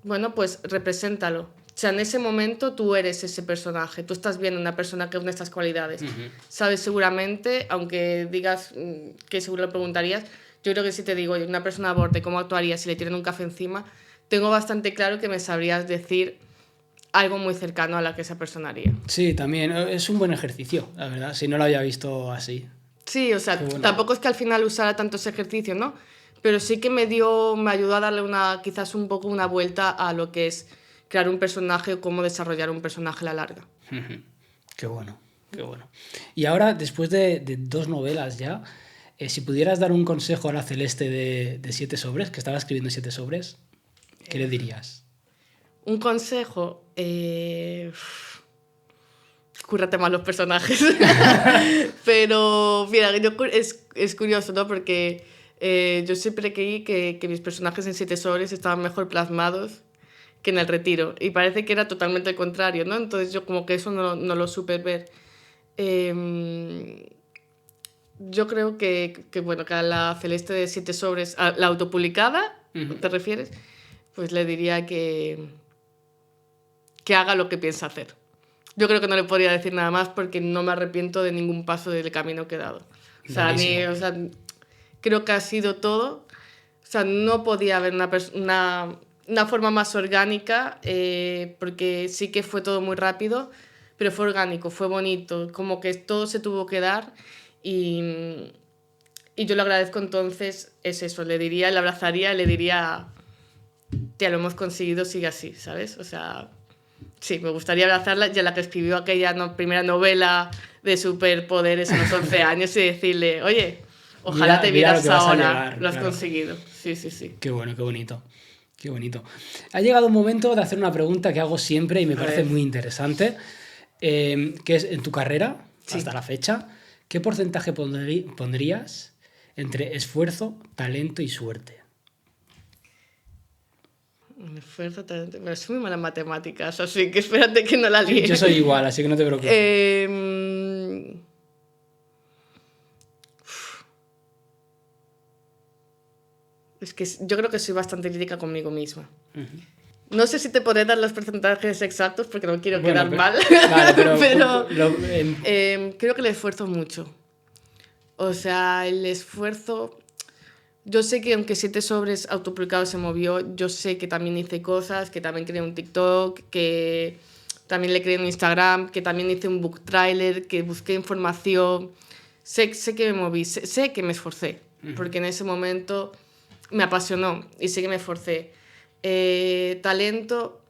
Bueno, pues represéntalo. O sea, en ese momento tú eres ese personaje, tú estás viendo una persona que une estas cualidades. Sabes seguramente, aunque digas que seguro lo preguntarías, yo creo que si te digo, una persona a borde, ¿cómo actuaría si le tiran un café encima? Tengo bastante claro que me sabrías decir algo muy cercano a la que esa persona haría. Sí, también es un buen ejercicio, la verdad, si no lo había visto así. Sí, o sea, Qué bueno. tampoco es que al final usara tantos ejercicios, ¿no? Pero sí que me ayudó a darle quizás un poco una vuelta a lo que es crear un personaje o cómo desarrollar un personaje a la larga. Qué bueno, Qué bueno. Y ahora, después de 2 novelas ya, si pudieras dar un consejo a la Celeste de 7 sobres, que estaba escribiendo 7 sobres, ¿qué le dirías? Un consejo, cúrrate más los personajes. Pero, mira, es curioso, ¿no? Porque yo siempre creí que mis personajes en Siete Sobres estaban mejor plasmados que en El Retiro. Y parece que era totalmente el contrario, ¿no? Entonces yo como que eso no lo supe ver. Yo creo bueno, que a la Celeste de Siete Sobres, a la autopublicada, ¿te refieres? Pues le diría que haga lo que piensa hacer. Yo creo que no le podría decir nada más porque no me arrepiento de ningún paso del camino que he dado. O sea, creo que ha sido todo. O sea, no podía haber una forma más orgánica, porque sí que fue todo muy rápido, pero fue orgánico, fue bonito, como que todo se tuvo que dar y yo lo agradezco. Entonces es eso, le abrazaría, le diría, tía, lo hemos conseguido, sigue así, ¿sabes? O sea, sí, me gustaría abrazarla, y a la que escribió aquella primera novela de superpoderes a los 11 años y decirle, oye, ojalá te vieras ahora, lo has conseguido. Sí, sí, sí. Qué bueno, qué bonito. Qué bonito. Ha llegado un momento de hacer una pregunta que hago siempre y me parece muy interesante, que es, en tu carrera, hasta la fecha, ¿qué porcentaje pondrías entre esfuerzo, talento y suerte? Esfuerzo, talento... Pero soy muy mala en matemáticas, así que espérate que no la líe. Yo soy igual, así que no te preocupes. Es que yo creo que soy bastante crítica conmigo misma. No sé si te podré dar los porcentajes exactos porque no quiero quedar mal. Vale, pero creo que le esfuerzo mucho. O sea, el esfuerzo... Yo sé que aunque Siete Sobres autopublicado se movió, yo sé que también hice cosas, que también creé un TikTok, que también le creé un Instagram, que también hice un book trailer, que busqué información. Sé que me moví, sé que me esforcé, porque en ese momento me apasionó y sé que me esforcé. Talento,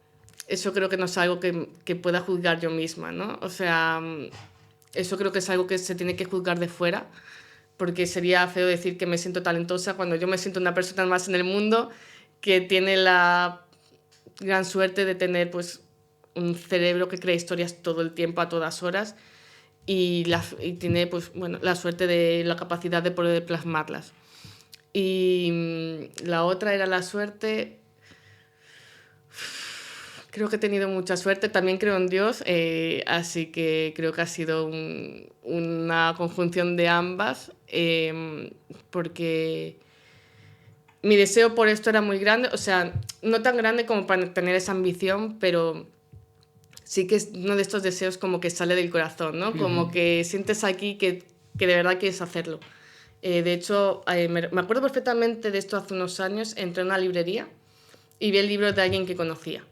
eso creo que no es algo que pueda juzgar yo misma, ¿no? O sea, eso creo que es algo que se tiene que juzgar de fuera, porque sería feo decir que me siento talentosa cuando yo me siento una persona más en el mundo que tiene la gran suerte de tener pues un cerebro que crea historias todo el tiempo, a todas horas, y tiene pues, bueno, la suerte de la capacidad de poder plasmarlas. Y la otra era la suerte. Creo que he tenido mucha suerte, también creo en Dios, así que creo que ha sido una conjunción de ambas, porque mi deseo por esto era muy grande, o sea, no tan grande como para tener esa ambición, pero sí que es uno de estos deseos como que sale del corazón, ¿no? Como que sientes aquí que de verdad quieres hacerlo. De hecho, me acuerdo perfectamente de esto hace unos años, entré en una librería y vi el libro de alguien que conocía,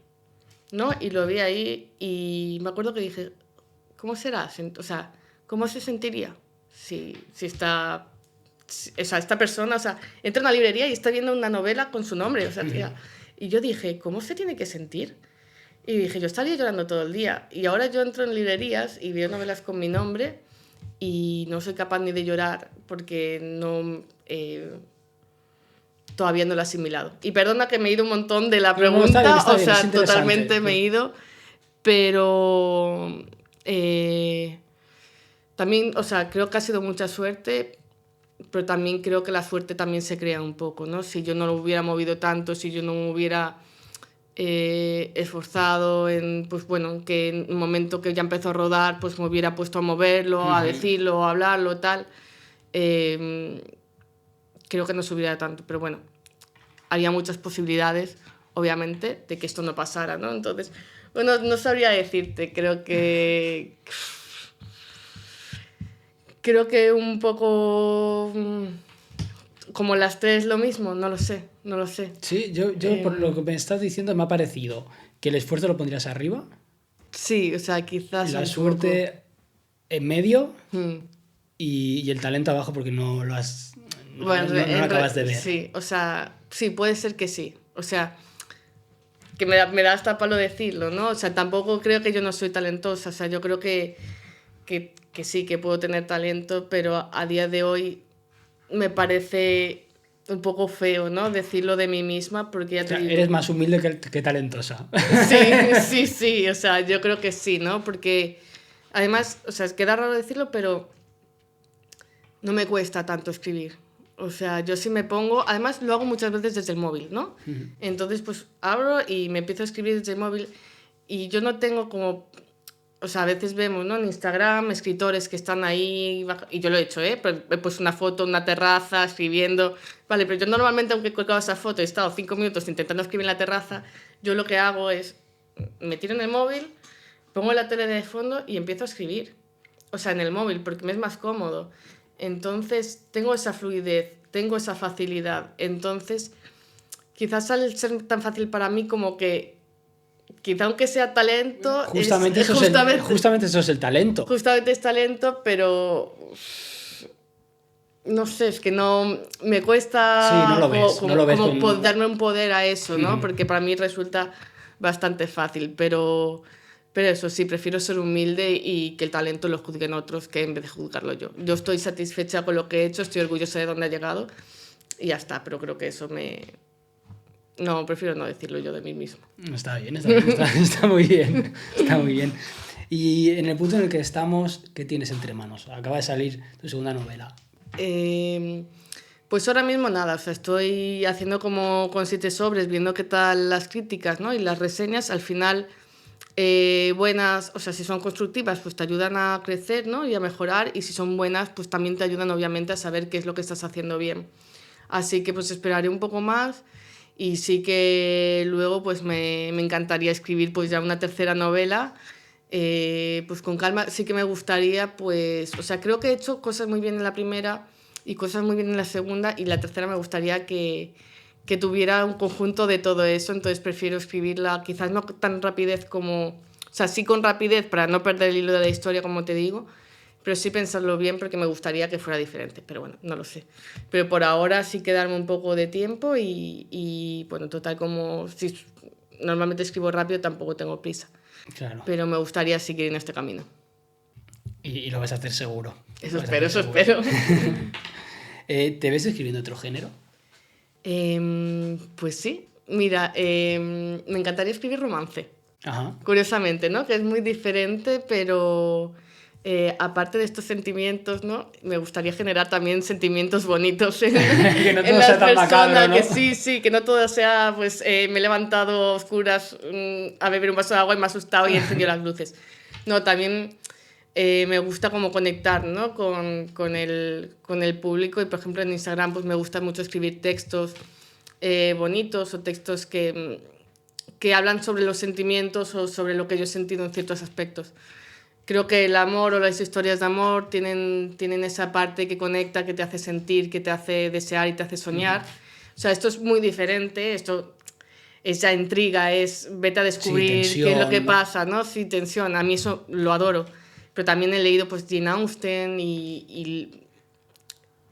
¿no? Y lo vi ahí y me acuerdo que dije, ¿cómo será? O sea, ¿cómo se sentiría si está... O sea, esta persona, o sea, entra en una librería y está viendo una novela con su nombre, o sea, tía. Y yo dije, ¿cómo se tiene que sentir? Y dije, yo estaría llorando todo el día. Y ahora yo entro en librerías y veo novelas con mi nombre y no soy capaz ni de llorar porque todavía no lo he asimilado. Y perdona que me he ido un montón de la pregunta, no, está bien, o sea, totalmente me he ido, pero también, o sea, creo que ha sido mucha suerte, pero también creo que la suerte también se crea un poco, ¿no? Si yo no lo hubiera movido tanto, si yo no me hubiera esforzado en, pues bueno, que en un momento que ya empezó a rodar, pues me hubiera puesto a moverlo, a decirlo, a hablarlo, tal, creo que no se hubiera tanto, pero bueno, había muchas posibilidades, obviamente, de que esto no pasara, ¿no? Entonces, bueno, no sabría decirte, creo que un poco como las tres lo mismo, no lo sé. Sí, yo por lo que me estás diciendo me ha parecido que el esfuerzo lo pondrías arriba. Sí, o sea, quizás la suerte poco en medio y el talento abajo porque no lo has... Bueno, no lo acabas de ver. Sí, o sea, sí, puede ser que sí. O sea, que me da hasta palo decirlo, ¿no? O sea, tampoco creo que yo no soy talentosa. O sea, yo creo que que sí, que puedo tener talento, pero a día de hoy me parece un poco feo, ¿no? Decirlo de mí misma, porque ya O te sea, digo... eres más humilde que talentosa. Sí, o sea, yo creo que sí, ¿no? Porque además, o sea, queda raro decirlo, pero no me cuesta tanto escribir. O sea, yo sí me pongo, además lo hago muchas veces desde el móvil, ¿no? Entonces, pues abro y me empiezo a escribir desde el móvil y yo no tengo como, o sea, a veces vemos, ¿no? En Instagram, escritores que están ahí, y yo lo he hecho, ¿eh? Pues he puesto una foto en una terraza, escribiendo, vale, pero yo normalmente, aunque he colgado esa foto, he estado 5 minutos intentando escribir en la terraza, yo lo que hago es, me tiro en el móvil, pongo la tele de fondo y empiezo a escribir. O sea, en el móvil, porque me es más cómodo. Entonces, tengo esa fluidez, tengo esa facilidad. Entonces, quizás al ser tan fácil para mí como que, quizá aunque sea talento, Justamente, justamente eso es el talento. Justamente es talento, pero no sé, es que no me cuesta Sí, no lo ves, no lo ves con... darme un poder a eso, ¿no? Porque para mí resulta bastante fácil, pero eso sí, prefiero ser humilde y que el talento lo juzguen otros que en vez de juzgarlo yo. Yo estoy satisfecha con lo que he hecho, estoy orgullosa de dónde he llegado y ya está, pero creo que eso me... No, prefiero no decirlo yo de mí mismo. Está bien, está muy bien, está muy bien. Y en el punto en el que estamos, ¿qué tienes entre manos? Acaba de salir tu segunda novela. Pues ahora mismo nada, o sea, estoy haciendo como con 7 sobres, viendo qué tal las críticas, ¿no? Y las reseñas, al final, buenas, o sea, si son constructivas, pues te ayudan a crecer, ¿no? Y a mejorar, y si son buenas, pues también te ayudan obviamente a saber qué es lo que estás haciendo bien. Así que pues esperaré un poco más y sí que luego pues me encantaría escribir pues ya una tercera novela, pues con calma. Sí que me gustaría, pues, o sea, creo que he hecho cosas muy bien en la primera y cosas muy bien en la segunda, y la tercera me gustaría que tuviera un conjunto de todo eso, entonces prefiero escribirla quizás no tan rapidez como, o sea, sí con rapidez para no perder el hilo de la historia, como te digo, pero sí pensarlo bien porque me gustaría que fuera diferente, pero bueno, no lo sé. Pero por ahora sí que darme un poco de tiempo y bueno, total, como si normalmente escribo rápido, tampoco tengo prisa. Claro. Pero me gustaría seguir en este camino. Y lo vas a hacer seguro. Eso espero. ¿Te ves escribiendo otro género? Pues sí. Mira, me encantaría escribir romance. Ajá. Curiosamente, ¿no? Que es muy diferente, pero aparte de estos sentimientos, ¿no? Me gustaría generar también sentimientos bonitos en, que no todo en las sea tan personas. macabro, ¿no? Que sí, que no todo sea, pues me he levantado a oscuras a beber un vaso de agua y me he asustado y he encendido las luces. No, también me gusta como conectar, ¿no? con el público, y por ejemplo en Instagram pues me gusta mucho escribir textos bonitos o textos que hablan sobre los sentimientos o sobre lo que yo he sentido en ciertos aspectos. Creo que el amor o las historias de amor tienen esa parte que conecta, que te hace sentir, que te hace desear y te hace soñar. O sea, esto es muy diferente, esto es ya intriga, es vete a descubrir Sí, qué es lo que tensión. pasa, ¿no? Sí, tensión, a mí eso lo adoro. Pero también he leído pues Jane Austen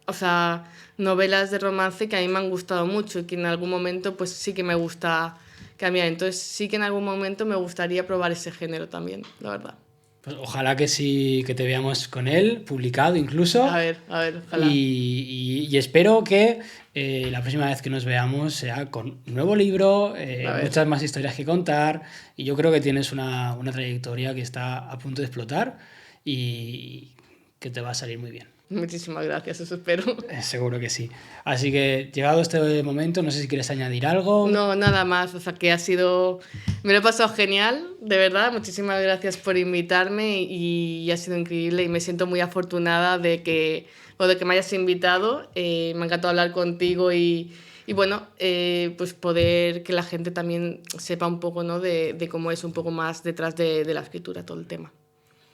o sea, novelas de romance que a mí me han gustado mucho y que en algún momento pues sí que me gusta cambiar. Entonces sí que en algún momento me gustaría probar ese género también, la verdad. Pues ojalá que sí, que te veamos con él, publicado incluso. A ver, ojalá. Y espero que la próxima vez que nos veamos sea con un nuevo libro, muchas más historias que contar. Y yo creo que tienes una trayectoria que está a punto de explotar y que te va a salir muy bien. Muchísimas gracias, eso espero. Seguro que sí. Así que llegado este momento, no sé si quieres añadir algo. No, nada más, o sea que me lo he pasado genial, de verdad, muchísimas gracias por invitarme y ha sido increíble y me siento muy afortunada de que me hayas invitado, me ha encantado hablar contigo y bueno, pues poder que la gente también sepa un poco, ¿no? de cómo es un poco más detrás de la escritura todo el tema.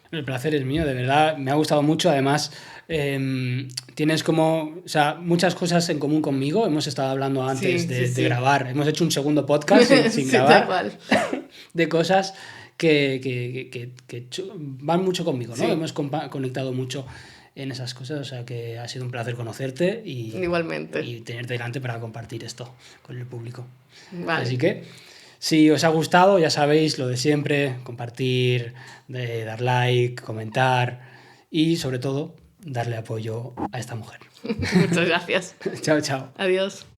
El placer es mío, de verdad, me ha gustado mucho. Además, tienes como, o sea, muchas cosas en común conmigo. Hemos estado hablando antes de grabar, hemos hecho un segundo podcast sin grabar, de cosas que van mucho conmigo, ¿no? Sí. Hemos conectado mucho en esas cosas, o sea que ha sido un placer conocerte Igualmente. y tenerte delante para compartir esto con el público. Vale. Así que Si os ha gustado, ya sabéis lo de siempre, compartir, dar like, comentar y sobre todo darle apoyo a esta mujer. Muchas gracias. Chao, chao. Adiós.